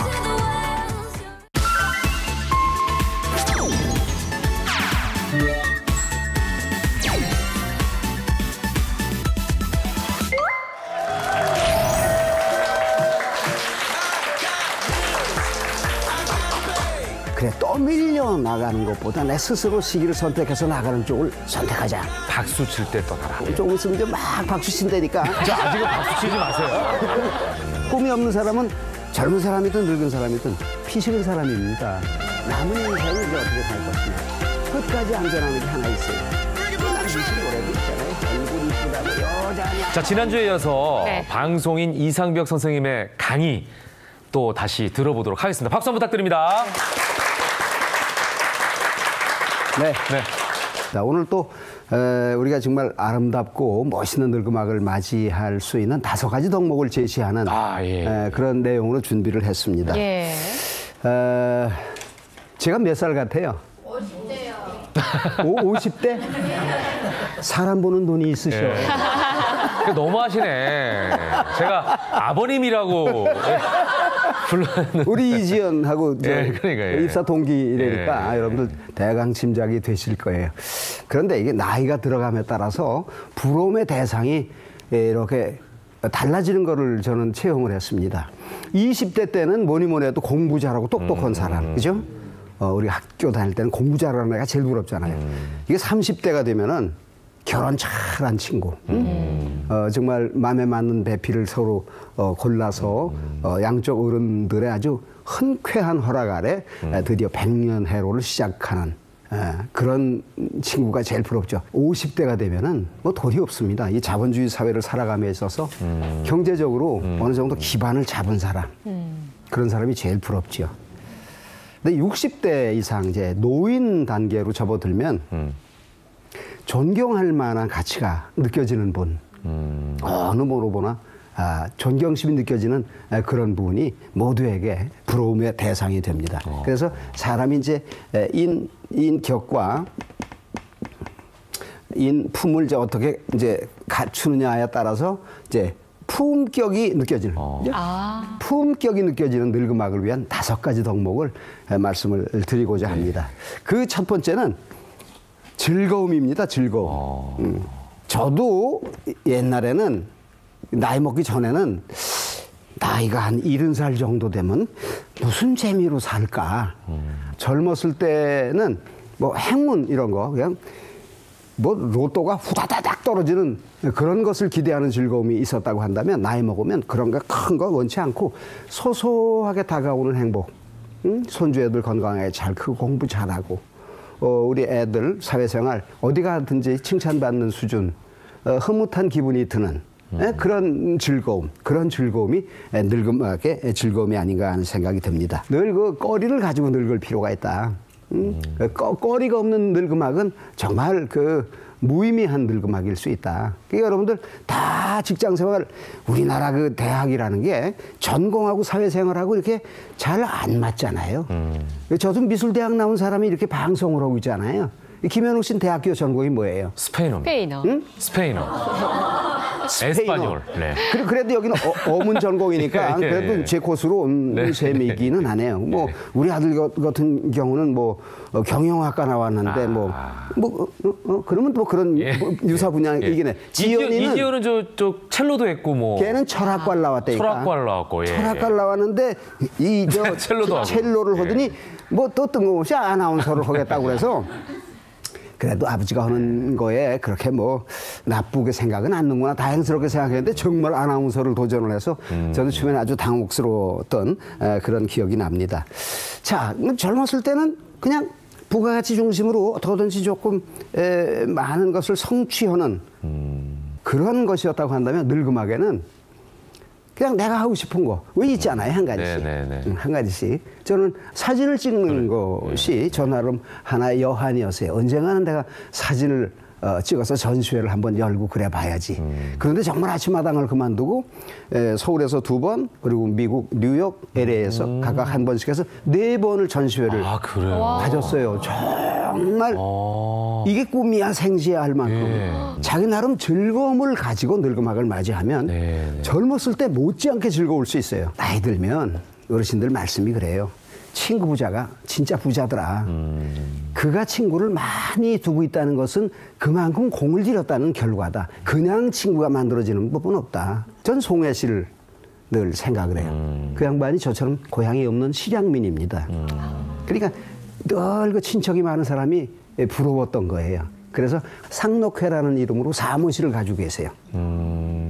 그래, 떠밀려 나가는 것보다 내 스스로 시기를 선택해서 나가는 쪽을 선택하자. 박수 칠 때 떠나라. 조금 있으면 이제 막 박수 친다니까. 자, 아직은 박수 치지 마세요. 꿈이 없는 사람은 젊은 사람이든 늙은 사람이든 피 식은 사람입니다. 남은 인생을 이제 어떻게 살 것이냐. 끝까지 안전하는 게 하나 있어요. 남기신 노래도 있잖아요. 얼굴 이쁘다고 여자냐. 자, 지난주에 이어서 방송인 이상벽 선생님의 강의 또 다시 들어보도록 하겠습니다. 박수 한번 부탁드립니다. 네. 자, 오늘 또 우리가 정말 아름답고 멋있는 늙음악을 맞이할 수 있는 5가지 덕목을 제시하는 그런 내용으로 준비를 했습니다. 예. 제가 몇 살 같아요? 50대요. 50대? 사람 보는 눈이 있으셔. 너무하시네. 제가 아버님이라고 불렀는데. 우리 이지연하고 그러니까, 입사 동기이니까 여러분들 대강 짐작이 되실 거예요. 그런데 이게 나이가 들어감에 따라서 부러움의 대상이 이렇게 달라지는 거를 저는 체험을 했습니다. 20대 때는 뭐니 뭐니 해도 공부 잘하고 똑똑한 사람, 그죠? 우리 학교 다닐 때는 공부 잘하는 애가 제일 부럽잖아요. 이게 30대가 되면은 결혼 잘한 친구, 정말 마음에 맞는 배필을 서로 골라서 양쪽 어른들의 아주 흔쾌한 허락 아래 드디어 100년 해로를 시작하는 그런 친구가 제일 부럽죠. 50대가 되면은 뭐 도리 없습니다. 이 자본주의 사회를 살아감에 있어서 경제적으로 어느 정도 기반을 잡은 사람, 그런 사람이 제일 부럽죠. 근데 60대 이상 이제 노인 단계로 접어들면 존경할 만한 가치가 느껴지는 분, 어느 뭐로 보나 존경심이 느껴지는 그런 부분이 모두에게 부러움의 대상이 됩니다. 그래서 사람이 이제 인격과 인품을 이제 어떻게 이제 갖추느냐에 따라서 이제 품격이 느껴지는, 품격이 느껴지는 늙음악을 위한 5가지 덕목을 말씀을 드리고자 합니다. 그 첫 번째는 즐거움입니다. 즐거움. 저도 옛날에는 나이 먹기 전에는 나이가 한 70살 정도 되면 무슨 재미로 살까. 젊었을 때는 뭐 행운 이런 거 그냥 뭐 로또가 후다다닥 떨어지는 그런 것을 기대하는 즐거움이 있었다고 한다면 나이 먹으면 그런 거 큰 거 원치 않고 소소하게 다가오는 행복, 손주 애들 건강하게 잘 크고 공부 잘하고 우리 애들 사회생활 어디 가든지 칭찬받는 수준, 흐뭇한 기분이 드는 그런 즐거움, 그런 즐거움이 늙음악의 즐거움이 아닌가 하는 생각이 듭니다. 늘 그 꺼리를 가지고 늙을 필요가 있다. 꺼리가 없는 늙음악은 정말 그 무의미한 늙음악일 수 있다. 그러니까 여러분들 다 직장생활, 우리나라 그 대학이라는 게 전공하고 사회생활하고 이렇게 잘 안 맞잖아요. 저도 미술대학 나온 사람이 이렇게 방송을 하고 있잖아요. 김현욱 씨는 대학교 전공이 뭐예요? 스페인어. 스페인어. 에스파뇰. 네. 그래도 여기는 어문 전공이니까 그래도 제 코스로 온 셈이기는 하네요. 뭐 우리 아들 같은 경우는 뭐 경영학과 나왔는데 그러면 또 그런 유사 분야이긴 해. 이지연은 저 첼로도 했고 뭐. 걔는 철학과를 나왔다니까. 철학과를 나왔고. 철학과를 나왔는데 첼로를 하더니 뭐 또 뜬금없이 아나운서를 하겠다고 그래서. 그래도 아버지가 하는 거에 그렇게 뭐 나쁘게 생각은 않는구나, 다행스럽게 생각했는데 정말 아나운서를 도전을 해서 저도 처음에는 아주 당혹스러웠던 그런 기억이 납니다. 자, 젊었을 때는 그냥 부가가치 중심으로 어떻게든지 조금 많은 것을 성취하는 그런 것이었다고 한다면 늙음악에는 그냥 내가 하고 싶은 거 왜 있잖아요, 한 가지씩. 한 가지씩. 저는 사진을 찍는 것이 저 나름 하나의 여한이었어요. 언젠가는 내가 사진을 찍어서 전시회를 한번 열고 그래 봐야지. 그런데 정말 아침마당을 그만두고 서울에서 2번, 그리고 미국 뉴욕, LA에서 각각 한 번씩 해서 4번을 전시회를 가졌어요. 정말 이게 꿈이야 생시야 할 만큼 자기 나름 즐거움을 가지고 늙음악을 맞이하면 젊었을 때 못지않게 즐거울 수 있어요. 나이 들면 어르신들 말씀이 그래요. 친구 부자가 진짜 부자더라. 그가 친구를 많이 두고 있다는 것은 그만큼 공을 들였다는 결과다. 그냥 친구가 만들어지는 법은 없다. 전 송혜 씨를 늘 생각을 해요. 그 양반이 저처럼 고향이 없는 실향민입니다. 그러니까 늘 그 친척이 많은 사람이 부러웠던 거예요. 그래서 상록회라는 이름으로 사무실을 가지고 계세요.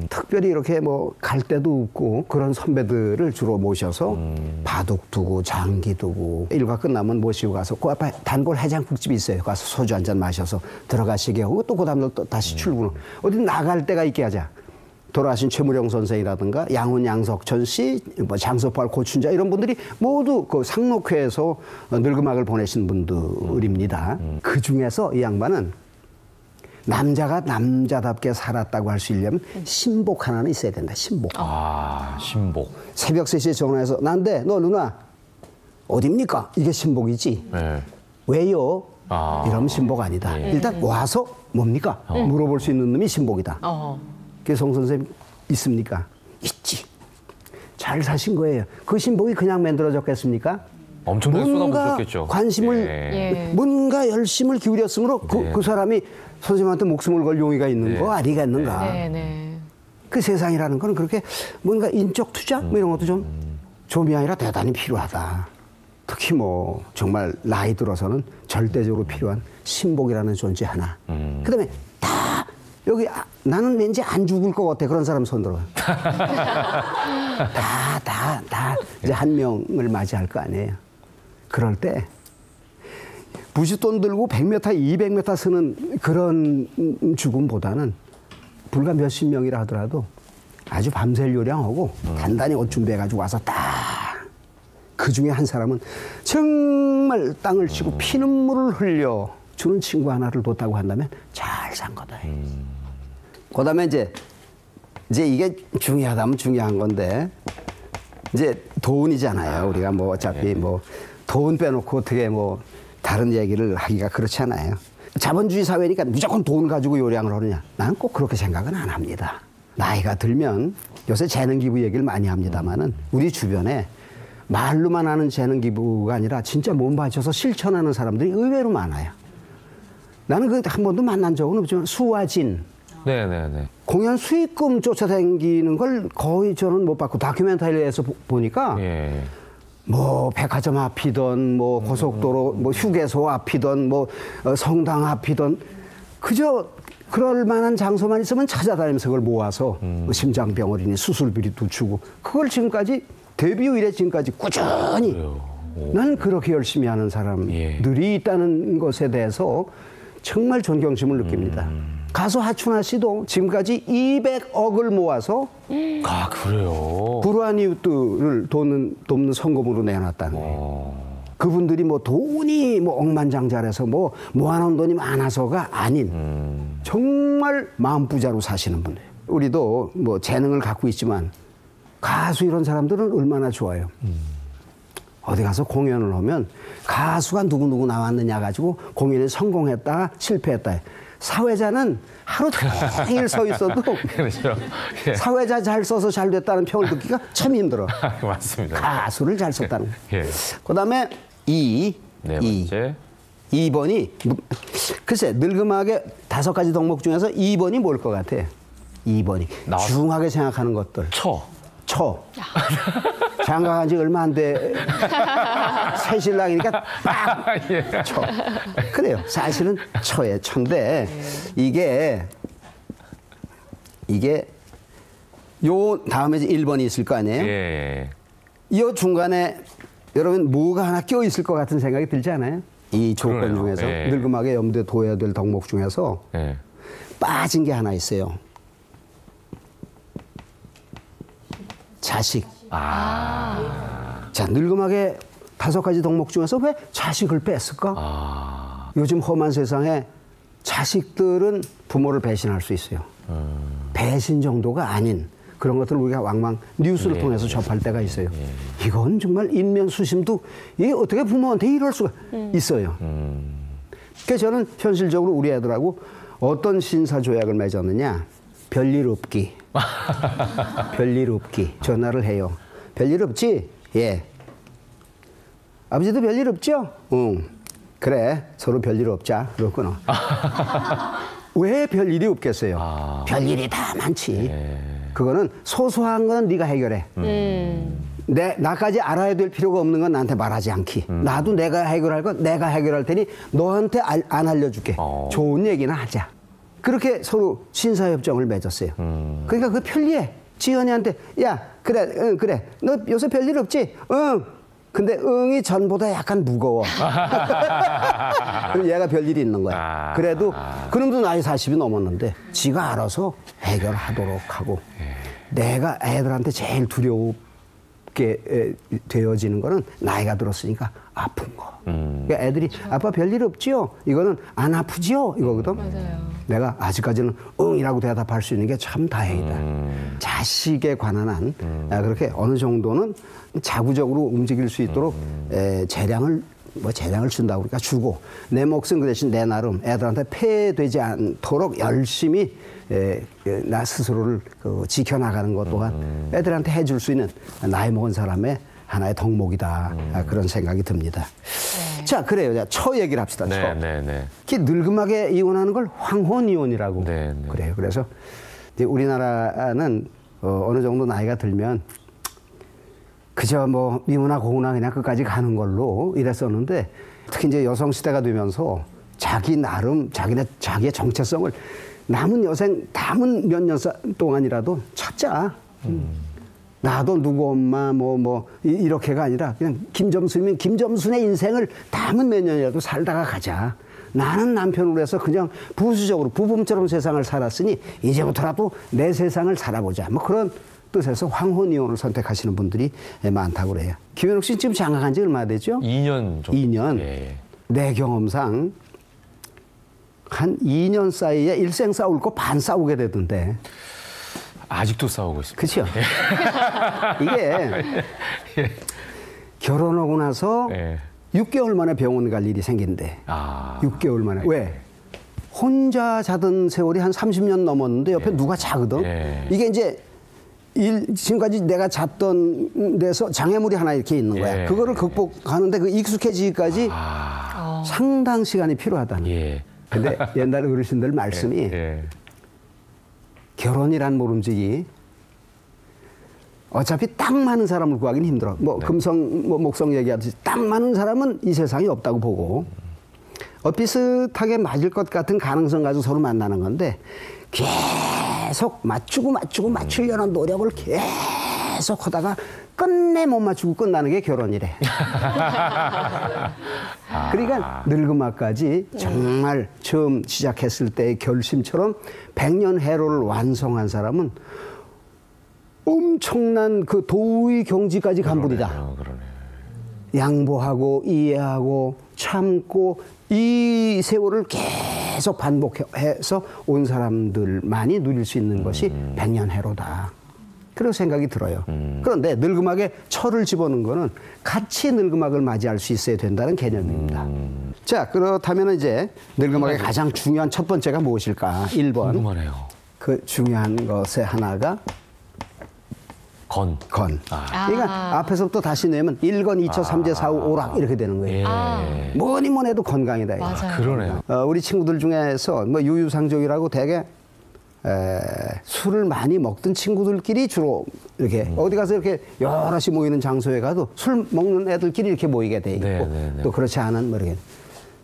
특별히 이렇게 뭐 갈 데도 없고 그런 선배들을 주로 모셔서 바둑 두고 장기 두고 일과 끝나면 모시고 가서 그 앞에 단골 해장국집이 있어요. 가서 소주 한잔 마셔서 들어가시게 하고 또 그 다음날 또 다시 출근. 어디 나갈 데가 있게 하자. 돌아가신 최무령 선생이라든가 양훈 양석천 씨, 뭐 장소팔 고춘자 이런 분들이 모두 그 상록회에서 늙음악을 보내신 분들입니다. 그 중에서 이 양반은 남자가 남자답게 살았다고 할 수 있려면 신복 하나는 있어야 된다. 신복. 신복. 새벽 3시에 전화해서 난데 너 누나 어딥니까? 이게 신복이지. 왜요? 이러면 신복 아니다. 일단 와서 뭡니까? 물어볼 수 있는 놈이 신복이다. 그래서 송 선생님 있습니까? 있지. 잘 사신 거예요. 그 신복이 그냥 만들어졌겠습니까? 엄청나게 뭔가 쏟아부으셨겠죠. 관심을 뭔가 열심을 기울였으므로 그 사람이 선생님한테 목숨을 걸 용의가 있는 거 아니겠는가. 그 세상이라는 건 그렇게 뭔가 인적 투자 뭐 이런 것도 좀 좀이 아니라 대단히 필요하다. 특히 특히 뭐 정말 나이 들어서는 절대적으로 필요한 신복이라는 존재 하나. 그다음에 다 여기 나는 왠지 안 죽을 것 같아 그런 사람 손 들어요. 다 이제 한 명을 맞이할 거 아니에요. 그럴 때 부싯돈 들고 100m, 200m 쓰는 그런 죽음보다는 불과 몇십 명이라 하더라도 아주 밤샐 요량하고 단단히 옷 준비해가지고 와서 딱 그 중에 한 사람은 정말 땅을 치고 피눈물을 흘려 주는 친구 하나를 뒀다고 한다면 잘 산 거다. 그다음에 이제 이게 중요하다면 중요한 건데 이제 돈이잖아요. 우리가 뭐 어차피 뭐 돈 빼놓고 어떻게 뭐 다른 얘기를 하기가 그렇잖아요. 자본주의 사회니까 무조건 돈 가지고 요량을 하느냐? 나는 꼭 그렇게 생각은 안 합니다. 나이가 들면 요새 재능기부 얘기를 많이 합니다만은 우리 주변에 말로만 하는 재능기부가 아니라 진짜 몸 바쳐서 실천하는 사람들이 의외로 많아요. 나는 그 한 번도 만난 적은 없지만 수화진. 네네네. 공연 수익금 쫓아다니는 걸 거의 저는 못 봤고 다큐멘터리에서 보니까 뭐 백화점 앞이던 뭐 고속도로 뭐 휴게소 앞이던 뭐 성당 앞이던 그저 그럴 만한 장소만 있으면 찾아다니면서 그걸 모아서 심장병원이니 수술비도 주고 그걸 지금까지 데뷔 이래 지금까지 꾸준히 난 그렇게 열심히 하는 사람들이 있다는 것에 대해서 정말 존경심을 느낍니다. 가수 하춘아 씨도 지금까지 200억을 모아서 그래요? 불우한 이웃들을 돕는 성금으로 내놨다는 거예요. 그분들이 뭐 돈이 뭐 억만장자라서 뭐 모아놓은 돈이 많아서가 아닌 정말 마음부자로 사시는 분들. 우리도 뭐 재능을 갖고 있지만 가수 이런 사람들은 얼마나 좋아요. 어디 가서 공연을 하면 가수가 누구누구 나왔느냐 가지고 공연에 성공했다 실패했다. 사회자는 하루 종일 서 있어도 그렇죠. 예. 사회자 잘 써서 잘 됐다는 평을 듣기가 참 힘들어. 맞습니다. 가수를 잘 썼다는 거. 예. 그다음에 네 번째. 2번이 글쎄 늙음하게 5가지 덕목 중에서 2번이 뭘 것 같아? 2번이 중하게 생각하는 것들. 처. 장가간 지 얼마 안 돼. 새 신랑이니까 딱 처. 그래요. 사실은 처예요. 처인데 이게 요 다음에 이제 1번이 있을 거 아니에요? 이 중간에 여러분 뭐가 하나 껴 있을 것 같은 생각이 들지 않아요? 이 조건 중에서 늙음하게 염두에 둬야 될 덕목 중에서 빠진 게 하나 있어요. 자식. 자, 늙음하게 5가지 덕목 중에서 왜 자식을 뺐을까? 요즘 험한 세상에 자식들은 부모를 배신할 수 있어요. 배신 정도가 아닌 그런 것들을 우리가 왕왕 뉴스를 통해서 접할 때가 있어요. 이건 정말 인면수심도 이게 어떻게 부모한테 이럴 수가 있어요. 그래서 저는 현실적으로 우리 애들하고 어떤 신사조약을 맺었느냐. 별일 없기. 별일 없기. 전화를 해요. 별일 없지? 예. 아버지도 별일 없죠? 응. 그래. 서로 별일 없자. 그렇구나. 왜 별일이 없겠어요? 별일이 다 많지. 그거는 소소한 건 네가 해결해. 나까지 알아야 될 필요가 없는 건 나한테 말하지 않기. 나도 내가 해결할 건 내가 해결할 테니 너한테 안 알려줄게. 좋은 얘기나 하자. 그렇게 서로 신사협정을 맺었어요. 그러니까 그 편리해. 지연이한테 야 그래 응 그래 너 요새 별일 없지? 응. 근데 응이 전보다 약간 무거워. 그럼 얘가 별일이 있는 거야. 그래도 그놈도 나이 40이 넘었는데 지가 알아서 해결하도록 하고 내가 애들한테 제일 두렵게 되어지는 거는 나이가 들었으니까 아픈 거. 그러니까 애들이 아빠 별일 없지요? 이거는 안 아프지요? 이거거든. 맞아요. 내가 아직까지는 응이라고 대답할 수 있는 게 참 다행이다. 자식에 관한 한 그렇게 어느 정도는 자구적으로 움직일 수 있도록 재량을 준다고 그러니까 주고 내 몫은 그 대신 내 나름 애들한테 폐해되지 않도록 열심히 나 스스로를 지켜나가는 것 또한 애들한테 해줄 수 있는 나이 먹은 사람의 하나의 덕목이다. 그런 생각이 듭니다. 자, 그래요. 자, 처 얘기를 합시다. 처. 특히 늙음하게 이혼하는 걸 황혼이혼이라고 그래요. 그래서 이제 우리나라는 어느 정도 나이가 들면 그저 뭐 미우나 고우나 그냥 끝까지 가는 걸로 이랬었는데 특히 이제 여성 시대가 되면서 자기 나름 자기의 정체성을 남은 여생 남은 몇 년 동안이라도 찾자. 나도 누구 엄마 이렇게가 아니라 그냥 김점순이면 김점순의 인생을 남은 몇 년이라도 살다가 가자. 나는 남편으로 해서 그냥 부수적으로 부부처럼 세상을 살았으니 이제부터라도 내 세상을 살아보자. 뭐 그런 뜻에서 황혼이혼을 선택하시는 분들이 많다고 그래요. 김현욱 씨 지금 장가간 지 얼마 되죠? 2년 정도. 2년. 예. 내 경험상 한 2년 사이에 일생 싸울 거 반 싸우게 되던데. 아직도 싸우고 있습니다. 그렇죠. 이게 결혼하고 나서 6개월 만에 병원 갈 일이 생긴대. 6개월 만에. 왜? 혼자 자던 세월이 한 30년 넘었는데 옆에 누가 자거든. 이게 이제 지금까지 내가 잤던 데서 장애물이 하나 이렇게 있는 거야. 그거를 극복하는데 그 익숙해지기까지 상당 시간이 필요하다는. 근데 옛날 어르신들 말씀이 결혼이란 모름지기 어차피 딱 맞는 사람을 구하기는 힘들어. 뭐 금성 목성 얘기하듯이 딱 맞는 사람은 이 세상에 없다고 보고 비슷하게 맞을 것 같은 가능성 가지고 서로 만나는 건데 계속 맞추려는 노력을 계속 하다가 끝내 못 맞추고 끝나는 게 결혼이래. 그러니까 늙음아까지 정말 처음 시작했을 때의 결심처럼 100년 해로를 완성한 사람은 엄청난 그 도의 경지까지 간 분이다. 양보하고 이해하고 참고 이 세월을 계속 반복해서 온 사람들만이 누릴 수 있는 것이 100년 해로다. 그런 생각이 들어요. 그런데 늙음악에 철을 집어넣은 거는 같이 늙음악을 맞이할 수 있어야 된다는 개념입니다. 자, 그렇다면 이제 늙음악의 가장 중요한 첫 번째가 무엇일까? 1번. 궁금하네요. 그 중요한 것의 하나가 건. 그러니까 앞에서부터 다시 내면 1건, 2처, 3제, 4우, 오락 이렇게 되는 거예요. 뭐니 해도 건강이다. 맞아요. 그러네요. 우리 친구들 중에서 뭐 유유상종이라고 되게 술을 많이 먹던 친구들끼리 주로 이렇게 어디 가서 이렇게 여럿이 모이는 장소에 가도 술 먹는 애들끼리 이렇게 모이게 돼 있고 또 그렇지 않은 뭐 이렇게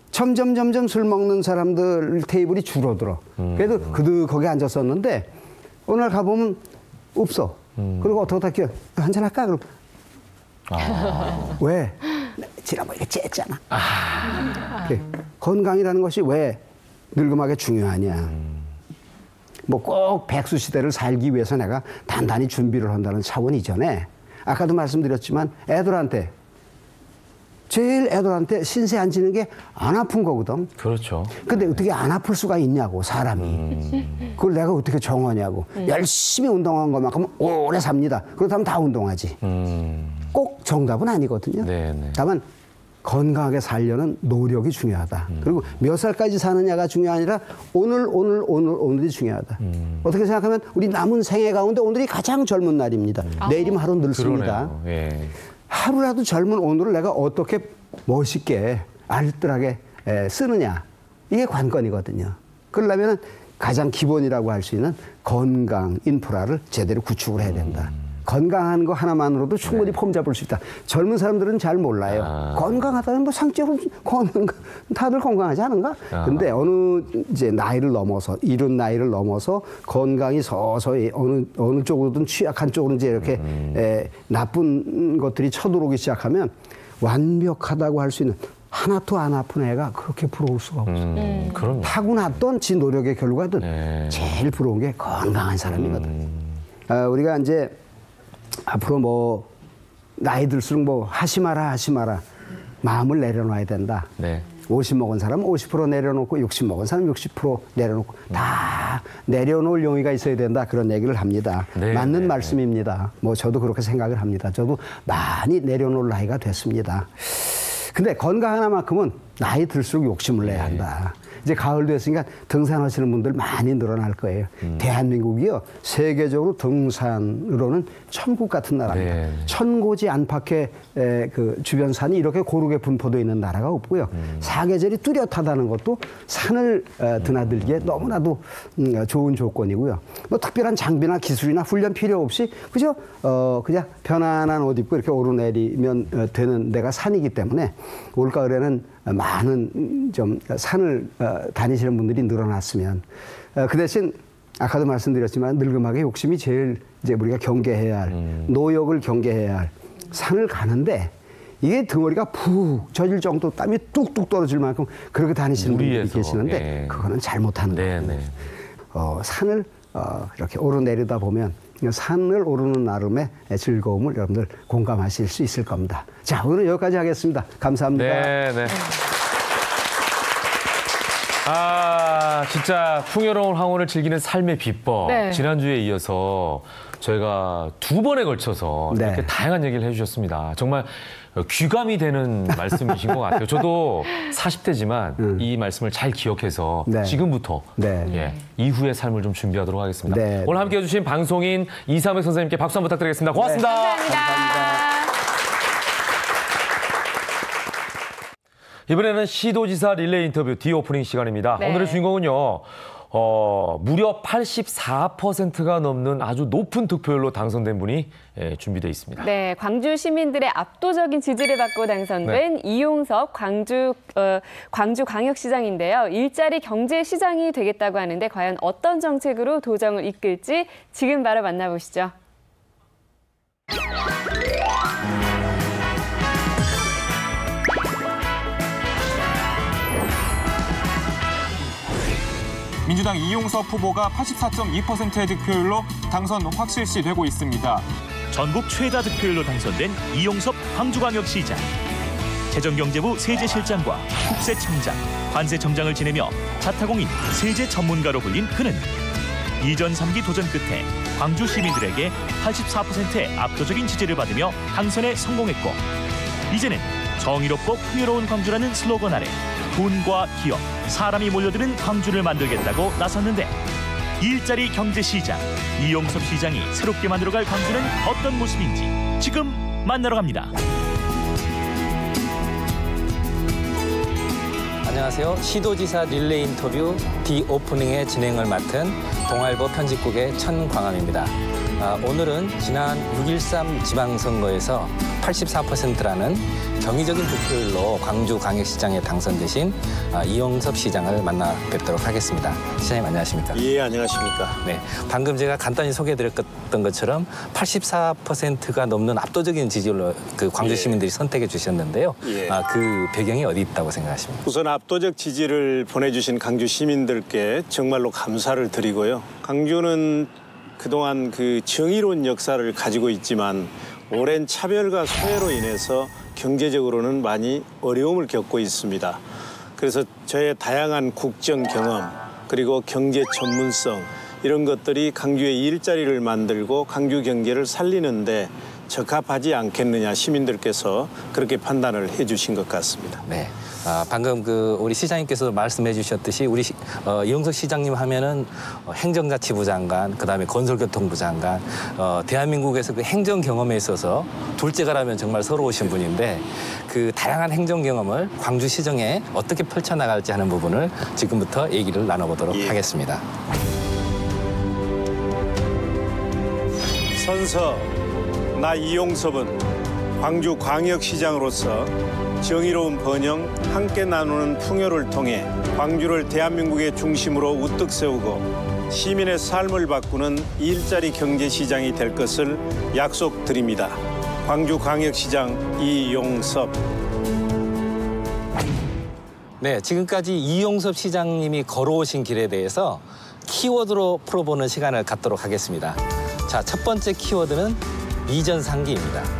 점점 술 먹는 사람들 테이블이 줄어들어. 그래도 거기 앉았었는데 어느 날 가보면 없어. 그리고 어떻게 한잔 할까? 그럼 왜? 지난번에 쨌잖아. 건강이라는 것이 왜 늙음하게 중요하냐? 뭐 꼭 백수 시대를 살기 위해서 내가 단단히 준비를 한다는 차원 이전에 아까도 말씀드렸지만 애들한테 신세 안 지는 게 안 아픈 거거든. 그렇죠. 근데 어떻게 안 아플 수가 있냐고 사람이. 그걸 내가 어떻게 정하냐고. 열심히 운동한 것만큼 오래 삽니다. 그렇다면 다 운동하지. 꼭 정답은 아니거든요. 다만 건강하게 살려는 노력이 중요하다. 그리고 몇 살까지 사느냐가 중요한 아니라 오늘이 중요하다. 어떻게 생각하면 우리 남은 생애 가운데 오늘이 가장 젊은 날입니다. 내일이면 하루 늙습니다. 하루라도 젊은 오늘을 내가 어떻게 멋있게 알뜰하게 쓰느냐. 이게 관건이거든요. 그러려면 가장 기본이라고 할 수 있는 건강 인프라를 제대로 구축을 해야 된다. 건강한 거 하나만으로도 충분히 폼 잡을 수 있다. 젊은 사람들은 잘 몰라요. 건강하다는 뭐 상적으로 다들 건강하지 않은가? 근데 어느 이제 나이를 넘어서 이른 나이를 넘어서 건강이 서서히 어느 쪽으로든 취약한 쪽으로 이제 이렇게 나쁜 것들이 쳐들어오기 시작하면 완벽하다고 할 수 있는 하나도 안 아픈 애가 그렇게 부러울 수가 없어. 타고났던 지 노력의 결과든 제일 부러운 게 건강한 사람이거든. 우리가 이제 앞으로 뭐 나이 들수록 뭐 하지 마라 마음을 내려놔야 된다. 50 먹은 사람은 50% 내려놓고 60 먹은 사람은 60% 내려놓고 다 내려놓을 용의가 있어야 된다. 그런 얘기를 합니다. 맞는 말씀입니다. 뭐 저도 그렇게 생각을 합니다. 저도 많이 내려놓을 나이가 됐습니다. 근데 건강 하나만큼은 나이 들수록 욕심을 내야 한다. 이제 가을 됐으니까 등산하시는 분들 많이 늘어날 거예요. 대한민국이요, 세계적으로 등산으로는 천국 같은 나라입니다. 천고지 안팎의 그 주변 산이 이렇게 고르게 분포되어 있는 나라가 없고요. 사계절이 뚜렷하다는 것도 산을 드나들기에 너무나도 좋은 조건이고요. 뭐 특별한 장비나 기술이나 훈련 필요 없이 그죠? 그냥 편안한 옷 입고 이렇게 오르내리면 되는 데가 산이기 때문에 올가을에는 많은 좀 산을 다니시는 분들이 늘어났으면, 그 대신 아까도 말씀드렸지만 늙음하게 욕심이 제일 이제 우리가 경계해야 할, 노역을 경계해야 할 산을 가는데 이게 덩어리가 푹 젖을 정도 땀이 뚝뚝 떨어질 만큼 그렇게 다니시는 분들이 계시는데 그거는 잘못하는 거예요. 산을 이렇게 오르내리다 보면 산을 오르는 나름의 즐거움을 여러분들 공감하실 수 있을 겁니다. 자, 오늘 여기까지 하겠습니다. 감사합니다. 네. 아, 진짜 풍요로운 황혼을 즐기는 삶의 비법. 네. 지난주에 이어서 저희가 2번에 걸쳐서 이렇게 다양한 얘기를 해주셨습니다. 정말 귀감이 되는 말씀이신 것 같아요. 저도 40대지만 이 말씀을 잘 기억해서 지금부터 이후의 삶을 좀 준비하도록 하겠습니다. 오늘 함께해 주신 방송인 이삼백 선생님께 박수 한번 부탁드리겠습니다. 고맙습니다. 감사합니다. 이번에는 시도지사 릴레이 인터뷰 디오프닝 시간입니다. 오늘의 주인공은요. 무려 84%가 넘는 아주 높은 득표율로 당선된 분이 준비되어 있습니다. 네, 광주 시민들의 압도적인 지지를 받고 당선된 이용섭 광주광역시장인데요. 일자리 경제시장이 되겠다고 하는데 과연 어떤 정책으로 도정을 이끌지 지금 바로 만나보시죠. 민주당 이용섭 후보가 84.2%의 득표율로 당선 확실시 되고 있습니다. 전국 최다 득표율로 당선된 이용섭 광주광역시장. 재정경제부 세제실장과 국세청장, 관세청장을 지내며 자타공인 세제 전문가로 불린 그는 이전 3기 도전 끝에 광주 시민들에게 84%의 압도적인 지지를 받으며 당선에 성공했고, 이제는 정의롭고 풍요로운 광주라는 슬로건 아래 돈과 기업, 사람이 몰려드는 광주를 만들겠다고 나섰는데, 일자리 경제시장 이용섭 시장이 새롭게 만들어갈 광주는 어떤 모습인지 지금 만나러 갑니다. 안녕하세요. 시도지사 릴레이 인터뷰 디오프닝의 진행을 맡은 동아일보 편집국의 천광암입니다. 오늘은 지난 6.13 지방선거에서 84%라는 경이적인 득표율로 광주광역시장에 당선되신 이용섭 시장을 만나 뵙도록 하겠습니다. 시장님 안녕하십니까? 예, 안녕하십니까? 네, 방금 제가 간단히 소개해드렸던 것처럼 84%가 넘는 압도적인 지지율로 그 광주 시민들이 선택해 주셨는데요. 그 배경이 어디 있다고 생각하십니까? 우선 압도적 지지를 보내주신 광주 시민들께 정말로 감사를 드리고요. 광주는 그동안 그 정의로운 역사를 가지고 있지만 오랜 차별과 소외로 인해서 경제적으로는 많이 어려움을 겪고 있습니다. 그래서 저의 다양한 국정 경험 그리고 경제 전문성 이런 것들이 광주의 일자리를 만들고 광주 경제를 살리는데 적합하지 않겠느냐, 시민들께서 그렇게 판단을 해주신 것 같습니다. 네. 방금 우리 시장님께서 말씀해 주셨듯이 우리 이용섭 시장님 하면은 행정자치부 장관, 그다음에 건설교통부 장관, 대한민국에서 그 행정 경험에 있어서 둘째가라면 정말 서러우신 분인데, 그 다양한 행정 경험을 광주시정에 어떻게 펼쳐나갈지 하는 부분을 지금부터 얘기를 나눠보도록 하겠습니다. 선서, 나 이용섭은 광주광역시장으로서 정의로운 번영, 함께 나누는 풍요를 통해 광주를 대한민국의 중심으로 우뚝 세우고 시민의 삶을 바꾸는 일자리 경제시장이 될 것을 약속드립니다. 광주광역시장 이용섭. 네, 지금까지 이용섭 시장님이 걸어오신 길에 대해서 키워드로 풀어보는 시간을 갖도록 하겠습니다. 자, 첫 번째 키워드는 이전 3기입니다.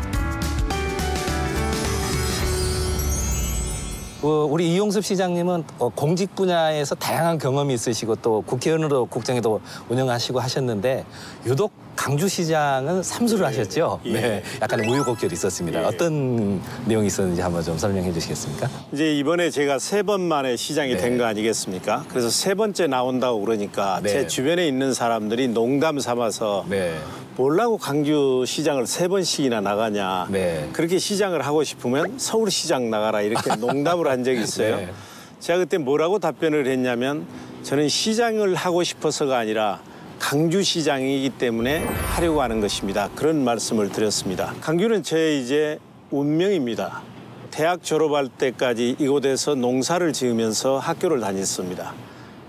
우리 이용섭 시장님은 공직 분야에서 다양한 경험이 있으시고 또 국회의원으로 국정에도 운영하시고 하셨는데, 유독 광주시장은 삼수를 하셨죠? 예. 네, 약간 우여곡절이 있었습니다. 예. 어떤 내용이 있었는지 한번 좀 설명해 주시겠습니까? 이제 이번에 제가 3번 만에 시장이 된 거 아니겠습니까? 그래서 3번째 나온다고 그러니까 제 주변에 있는 사람들이 농담 삼아서 뭐라고 광주시장을 3번씩이나 나가냐. 그렇게 시장을 하고 싶으면 서울시장 나가라 이렇게 농담을 한 적이 있어요. 제가 그때 뭐라고 답변을 했냐면 저는 시장을 하고 싶어서가 아니라 강주시장이기 때문에 하려고 하는 것입니다. 그런 말씀을 드렸습니다. 강주는 제 이제 운명입니다. 대학 졸업할 때까지 이곳에서 농사를 지으면서 학교를 다녔습니다.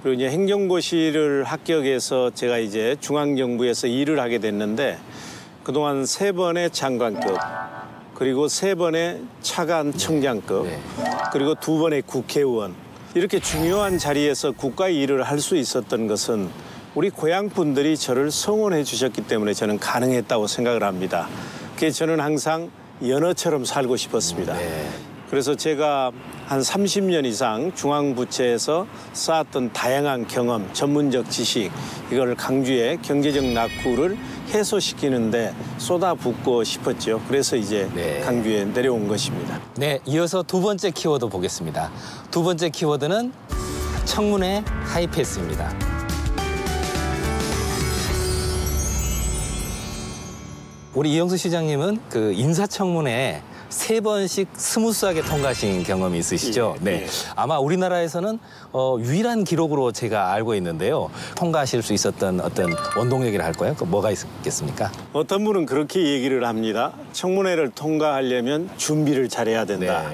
그리고 이제 행정고시를 합격해서 제가 이제 중앙정부에서 일을 하게 됐는데 그동안 3번의 장관급 그리고 3번의 차관 청장급 그리고 2번의 국회의원 이렇게 중요한 자리에서 국가의 일을 할 수 있었던 것은 우리 고향 분들이 저를 성원해 주셨기 때문에 저는 가능했다고 생각을 합니다. 그래서 저는 항상 연어처럼 살고 싶었습니다. 그래서 제가 한 30년 이상 중앙부처에서 쌓았던 다양한 경험, 전문적 지식 이걸 강주의 경제적 낙후를 해소시키는데 쏟아붓고 싶었죠. 그래서 이제 강주에 내려온 것입니다. 네, 이어서 2번째 키워드 보겠습니다. 2번째 키워드는 청문회 하이패스입니다. 우리 이영수 시장님은 그 인사청문회 3번씩 스무스하게 통과하신 경험이 있으시죠? 네. 아마 우리나라에서는 유일한 기록으로 제가 알고 있는데요. 통과하실 수 있었던 어떤 원동력이라 할까요? 뭐가 있겠습니까? 어떤 분은 그렇게 얘기를 합니다. 청문회를 통과하려면 준비를 잘해야 된다.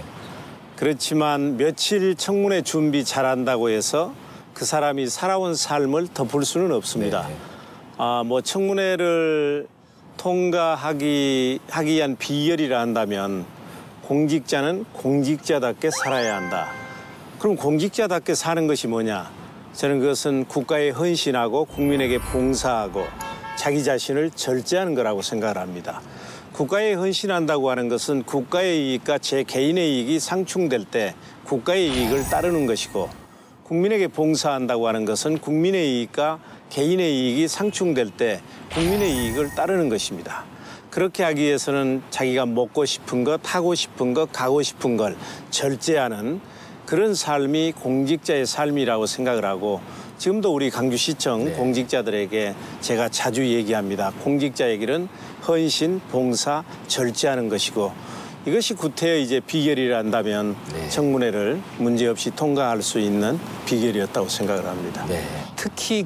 그렇지만 며칠 청문회 준비 잘한다고 해서 그 사람이 살아온 삶을 덮을 수는 없습니다. 뭐 청문회를 통과하기 위한 비결이라 한다면 공직자는 공직자답게 살아야 한다. 그럼 공직자답게 사는 것이 뭐냐? 저는 그것은 국가에 헌신하고 국민에게 봉사하고 자기 자신을 절제하는 거라고 생각을 합니다. 국가에 헌신한다고 하는 것은 국가의 이익과 제 개인의 이익이 상충될 때 국가의 이익을 따르는 것이고 국민에게 봉사한다고 하는 것은 국민의 이익과 개인의 이익이 상충될 때 국민의 이익을 따르는 것입니다. 그렇게 하기 위해서는 자기가 먹고 싶은 것, 하고 싶은 것, 가고 싶은 걸 절제하는 그런 삶이 공직자의 삶이라고 생각을 하고 지금도 우리 강주시청 공직자들에게 제가 자주 얘기합니다. 공직자의 길은 헌신, 봉사, 절제하는 것이고 이것이 구태의 이제 비결이라 한다면 청문회를 문제없이 통과할 수 있는 비결이었다고 생각을 합니다. 특히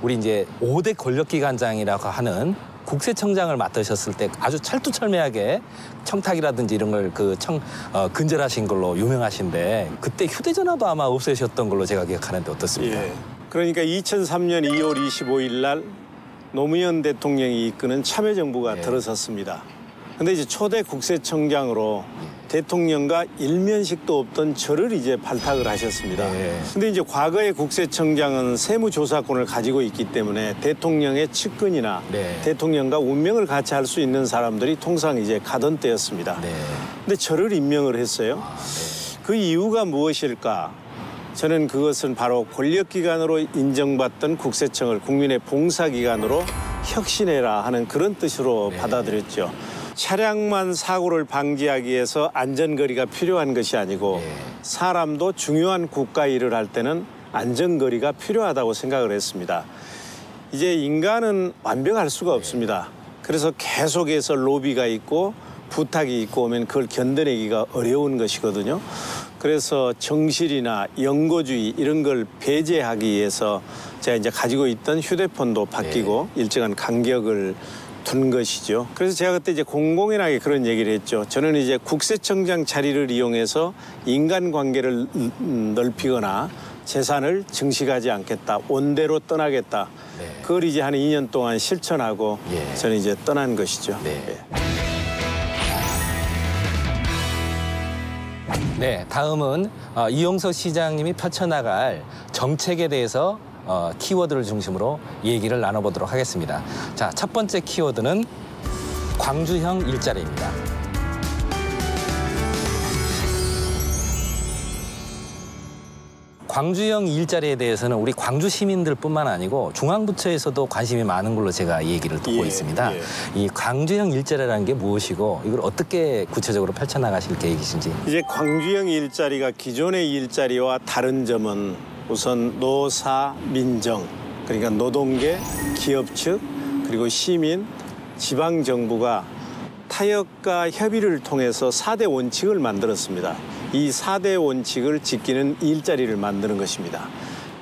우리 이제 5대 권력기관장이라고 하는 국세청장을 맡으셨을 때 아주 찰뚜철미하게 청탁이라든지 이런 걸 근절하신 걸로 유명하신데 그때 휴대전화도 아마 없애셨던 걸로 제가 기억하는데 어떻습니까? 그러니까 2003년 2월 25일 날 노무현 대통령이 이끄는 참여정부가 들어섰습니다. 근데 이제 초대 국세청장으로 대통령과 일면식도 없던 저를 이제 발탁을 하셨습니다. 근데 이제 과거의 국세청장은 세무조사권을 가지고 있기 때문에 대통령의 측근이나 대통령과 운명을 같이 할 수 있는 사람들이 통상 이제 가던 때였습니다. 근데 저를 임명을 했어요. 그 이유가 무엇일까? 저는 그것은 바로 권력기관으로 인정받던 국세청을 국민의 봉사기관으로 혁신해라 하는 그런 뜻으로 받아들였죠. 차량만 사고를 방지하기 위해서 안전거리가 필요한 것이 아니고 사람도 중요한 국가 일을 할 때는 안전거리가 필요하다고 생각을 했습니다. 이제 인간은 완벽할 수가 없습니다. 그래서 계속해서 로비가 있고 부탁이 있고 오면 그걸 견뎌내기가 어려운 것이거든요. 그래서 정실이나 연고주의 이런 걸 배제하기 위해서 제가 이제 가지고 있던 휴대폰도 바뀌고 일정한 간격을 둔 것이죠. 그래서 제가 그때 이제 공공연하게 그런 얘기를 했죠. 저는 이제 국세청장 자리를 이용해서 인간관계를 넓히거나 재산을 증식하지 않겠다. 온대로 떠나겠다. 그걸 이제 한 2년 동안 실천하고 저는 이제 떠난 것이죠. 네, 다음은 이용석 시장님이 펼쳐나갈 정책에 대해서 키워드를 중심으로 얘기를 나눠보도록 하겠습니다. 자, 첫 번째 키워드는 광주형 일자리입니다. 광주형 일자리에 대해서는 우리 광주 시민들뿐만 아니고 중앙부처에서도 관심이 많은 걸로 제가 얘기를 듣고 있습니다. 이 광주형 일자리라는 게 무엇이고 이걸 어떻게 구체적으로 펼쳐나가실 계획이신지. 이제 광주형 일자리가 기존의 일자리와 다른 점은 우선 노사, 민정, 그러니까 노동계, 기업 측, 그리고 시민, 지방정부가 타협과 협의를 통해서 4대 원칙을 만들었습니다. 이 4대 원칙을 지키는 일자리를 만드는 것입니다.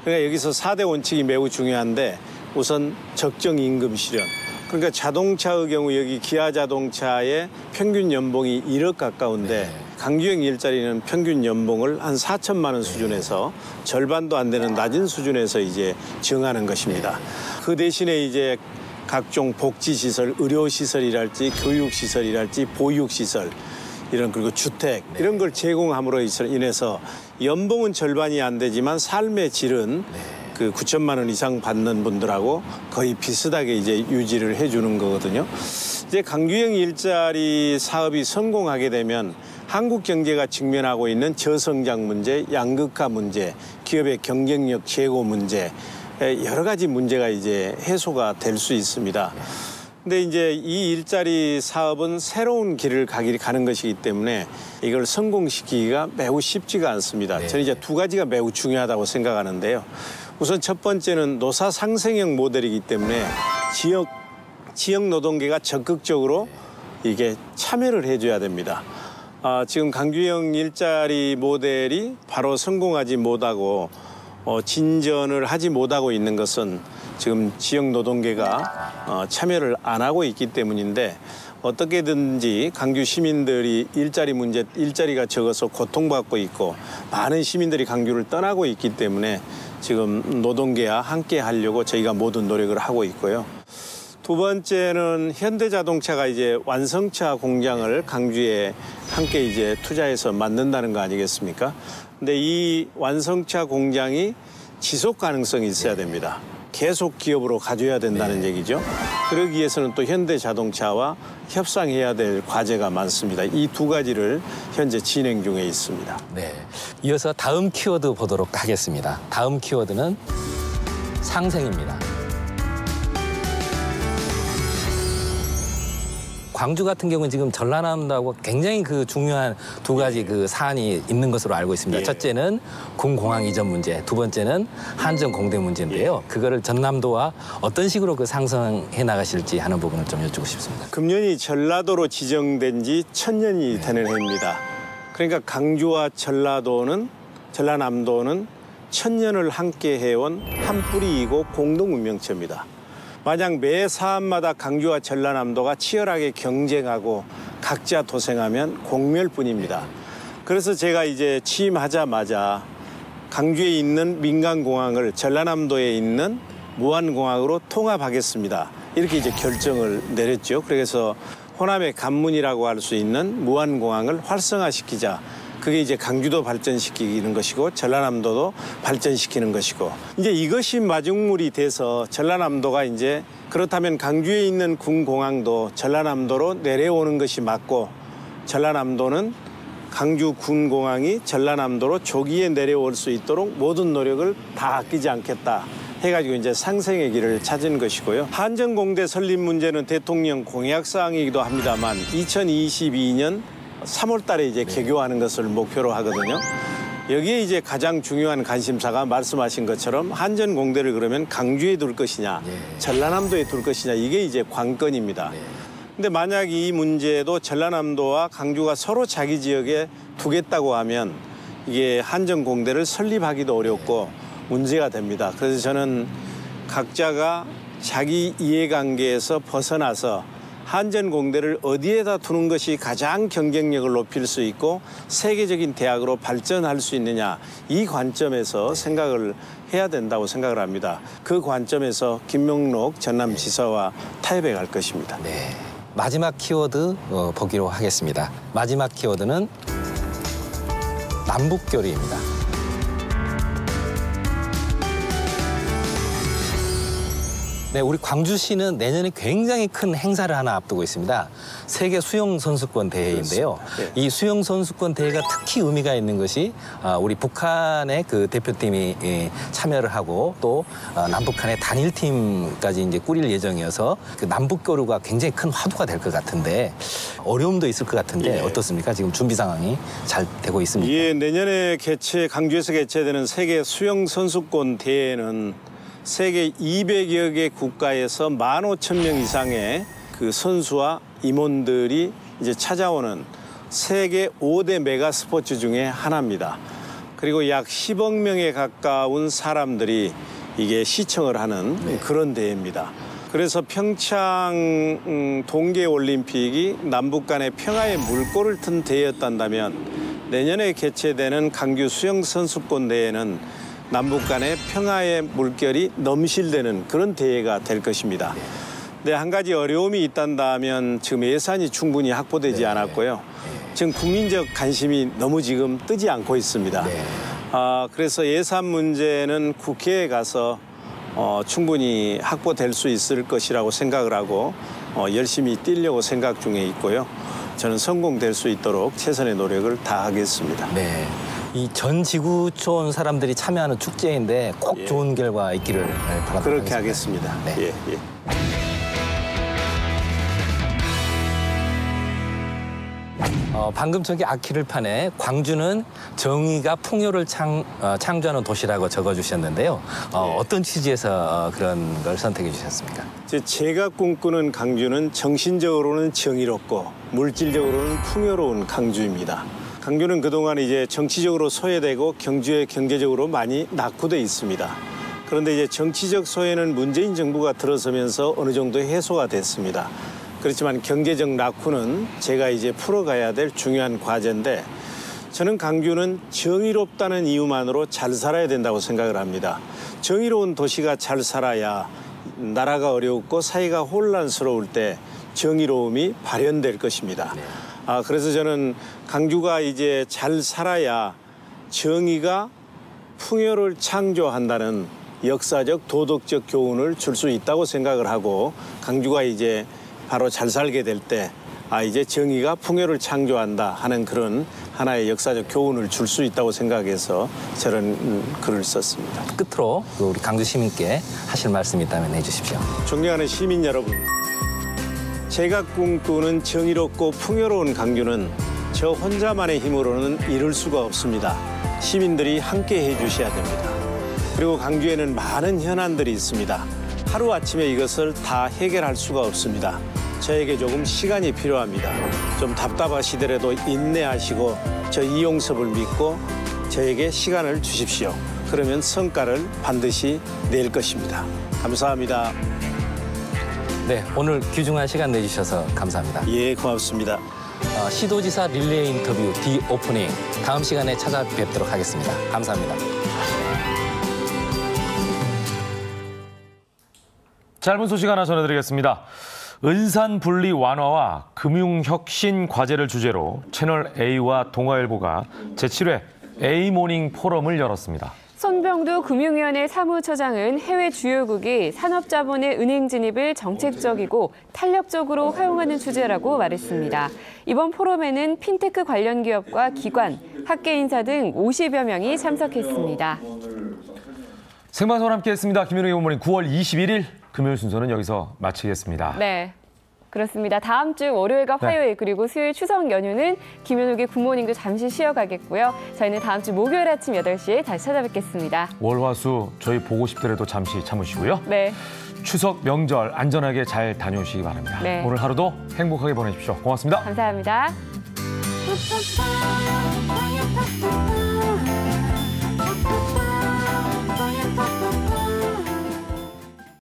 그러니까 여기서 4대 원칙이 매우 중요한데 우선 적정 임금 실현. 그러니까 자동차의 경우 여기 기아 자동차의 평균 연봉이 1억 가까운데 강주형 일자리는 평균 연봉을 한 4천만 원 수준에서 절반도 안 되는 낮은 수준에서 이제 정하는 것입니다. 그 대신에 이제 각종 복지시설, 의료시설이랄지 교육시설이랄지 보육시설 이런 그리고 주택 이런 걸 제공함으로 인해서 연봉은 절반이 안 되지만 삶의 질은 그 9천만 원 이상 받는 분들하고 거의 비슷하게 이제 유지를 해주는 거거든요. 이제 강주형 일자리 사업이 성공하게 되면 한국 경제가 직면하고 있는 저성장 문제, 양극화 문제, 기업의 경쟁력 제고 문제 여러 가지 문제가 이제 해소가 될 수 있습니다. 근데 이제 이 일자리 사업은 새로운 길을 가는 것이기 때문에 이걸 성공시키기가 매우 쉽지가 않습니다. 저는 이제 두 가지가 매우 중요하다고 생각하는데요. 우선 첫 번째는 노사 상생형 모델이기 때문에 지역 노동계가 적극적으로 이게 참여를 해줘야 됩니다. 지금 강주형 일자리 모델이 바로 성공하지 못하고 진전을 하지 못하고 있는 것은 지금 지역 노동계가 참여를 안 하고 있기 때문인데 어떻게든지 강주 시민들이 일자리가 적어서 고통받고 있고 많은 시민들이 강주를 떠나고 있기 때문에 지금 노동계와 함께 하려고 저희가 모든 노력을 하고 있고요. 두 번째는 현대자동차가 이제 완성차 공장을 강주에 함께 이제 투자해서 만든다는 거 아니겠습니까? 근데 이 완성차 공장이 지속 가능성이 있어야 됩니다. 계속 기업으로 가져야 된다는 얘기죠. 그러기 위해서는 또 현대자동차와 협상해야 될 과제가 많습니다. 이 두 가지를 현재 진행 중에 있습니다. 네. 이어서 다음 키워드 보도록 하겠습니다. 다음 키워드는 상생입니다. 광주 같은 경우는 지금 전라남도하고 굉장히 그 중요한 두 가지 그 사안이 있는 것으로 알고 있습니다. 첫째는 군공항 이전 문제, 두 번째는 한전 공대 문제인데요. 그거를 전남도와 어떤 식으로 그 상승해 나가실지 하는 부분을 좀 여쭙고 싶습니다. 금년이 전라도로 지정된 지 1000년이 되는 해입니다. 그러니까 강주와 전라남도는 1000년을 함께 해온 한 뿌리이고 공동 운명체입니다. 만약 매 사안마다 강주와 전라남도가 치열하게 경쟁하고 각자 도생하면 공멸뿐입니다. 그래서 제가 이제 취임하자마자 강주에 있는 민간공항을 전라남도에 있는 무안공항으로 통합하겠습니다. 이렇게 이제 결정을 내렸죠. 그래서 호남의 관문이라고 할 수 있는 무안공항을 활성화시키자. 그게 이제 강주도 발전시키는 것이고 전라남도도 발전시키는 것이고 이제 이것이 마중물이 돼서 전라남도가 이제 그렇다면 강주에 있는 군공항도 전라남도로 내려오는 것이 맞고 전라남도는 강주 군공항이 전라남도로 조기에 내려올 수 있도록 모든 노력을 다 아끼지 않겠다 해가지고 이제 상생의 길을 찾은 것이고요. 한전공대 설립 문제는 대통령 공약사항이기도 합니다만 2022년 3월 달에 이제 개교하는 것을 목표로 하거든요. 여기에 이제 가장 중요한 관심사가 말씀하신 것처럼 한전공대를 그러면 강주에 둘 것이냐, 전라남도에 둘 것이냐 이게 이제 관건입니다. 근데 만약 이 문제도 전라남도와 강주가 서로 자기 지역에 두겠다고 하면 이게 한전공대를 설립하기도 어렵고 문제가 됩니다. 그래서 저는 각자가 자기 이해관계에서 벗어나서 한전공대를 어디에다 두는 것이 가장 경쟁력을 높일 수 있고 세계적인 대학으로 발전할 수 있느냐 이 관점에서 생각을 해야 된다고 생각을 합니다. 그 관점에서 김명록 전남지사와 타협해 갈 것입니다. 네. 마지막 키워드 보기로 하겠습니다. 마지막 키워드는 남북교류입니다. 네, 우리 광주시는 내년에 굉장히 큰 행사를 하나 앞두고 있습니다. 세계 수영 선수권 대회인데요. 이 수영 선수권 대회가 특히 의미가 있는 것이 우리 북한의 그 대표팀이 참여를 하고 또 남북한의 단일팀까지 이제 꾸릴 예정이어서 그 남북 교류가 굉장히 큰 화두가 될 것 같은데 어려움도 있을 것 같은데 어떻습니까? 지금 준비 상황이 잘 되고 있습니까? 예, 내년에 강주에서 개최되는 세계 수영 선수권 대회는 세계 200여 개 국가에서 15,000명 이상의 그 선수와 임원들이 이제 찾아오는 세계 5대 메가 스포츠 중에 하나입니다. 그리고 약 10억 명에 가까운 사람들이 이게 시청을 하는 그런 대회입니다. 그래서 평창 동계올림픽이 남북 간의 평화의 물꼬를 튼 대회였단다면 내년에 개최되는 강주 수영선수권 대회는 남북 간의 평화의 물결이 넘실대는 그런 대회가 될 것입니다. 근데 한 가지 어려움이 있단다면 지금 예산이 충분히 확보되지 않았고요. 지금 국민적 관심이 너무 지금 뜨지 않고 있습니다. 그래서 예산 문제는 국회에 가서 충분히 확보될 수 있을 것이라고 생각을 하고 열심히 뛰려고 생각 중에 있고요. 저는 성공될 수 있도록 최선의 노력을 다하겠습니다. 네. 이 전 지구촌 사람들이 참여하는 축제인데 꼭 좋은 결과 있기를 바랍니다. 그렇게 하겠습니다. 네. 예. 방금 저기 아키를판에 광주는 정의가 풍요를 창조하는 도시라고 적어주셨는데요. 어떤 취지에서 그런 걸 선택해 주셨습니까? 제가 꿈꾸는 강주는 정신적으로는 정의롭고 물질적으로는 풍요로운 강주입니다. 강주는 그동안 이제 정치적으로 소외되고 경제적으로 많이 낙후돼 있습니다. 그런데 이제 정치적 소외는 문재인 정부가 들어서면서 어느 정도 해소가 됐습니다. 그렇지만 경제적 낙후는 제가 이제 풀어가야 될 중요한 과제인데 저는 강주는 정의롭다는 이유만으로 잘 살아야 된다고 생각을 합니다. 정의로운 도시가 잘 살아야 나라가 어렵고 사회가 혼란스러울 때 정의로움이 발현될 것입니다. 그래서 저는 강주가 이제 잘 살아야 정의가 풍요를 창조한다는 역사적 도덕적 교훈을 줄 수 있다고 생각을 하고 강주가 이제 바로 잘 살게 될 때 이제 정의가 풍요를 창조한다 하는 그런 하나의 역사적 교훈을 줄 수 있다고 생각해서 저는 글을 썼습니다. 끝으로 우리 강주 시민께 하실 말씀이 있다면 해주십시오. 존경하는 시민 여러분, 제가 꿈꾸는 정의롭고 풍요로운 강주는 저 혼자만의 힘으로는 이룰 수가 없습니다. 시민들이 함께 해주셔야 됩니다. 그리고 강주에는 많은 현안들이 있습니다. 하루아침에 이것을 다 해결할 수가 없습니다. 저에게 조금 시간이 필요합니다. 좀 답답하시더라도 인내하시고 저 이용섭을 믿고 저에게 시간을 주십시오. 그러면 성과를 반드시 낼 것입니다. 감사합니다. 네, 오늘 귀중한 시간 내주셔서 감사합니다. 예, 고맙습니다. 시도지사 릴레이 인터뷰 디오프닝 다음 시간에 찾아뵙도록 하겠습니다. 감사합니다. 짧은 소식 하나 전해드리겠습니다. 은산 분리 완화와 금융혁신 과제를 주제로 채널A와 동아일보가 제7회 A모닝 포럼을 열었습니다. 손병두 금융위원회 사무처장은 해외 주요국이 산업자본의 은행 진입을 정책적이고 탄력적으로 활용하는 주제라고 말했습니다. 이번 포럼에는 핀테크 관련 기업과 기관, 학계 인사 등 50여 명이 참석했습니다. 생방송 함께했습니다. 김현웅의 굿모닝 9월 21일 금요일 순서는 여기서 마치겠습니다. 네. 그렇습니다. 다음 주 월요일과 화요일 그리고 수요일 추석 연휴는 김현욱의 굿모닝도 잠시 쉬어가겠고요. 저희는 다음 주 목요일 아침 8시에 다시 찾아뵙겠습니다. 월, 화, 수 저희 보고 싶더라도 잠시 참으시고요. 네. 추석 명절 안전하게 잘 다녀오시기 바랍니다. 네. 오늘 하루도 행복하게 보내십시오. 고맙습니다. 감사합니다.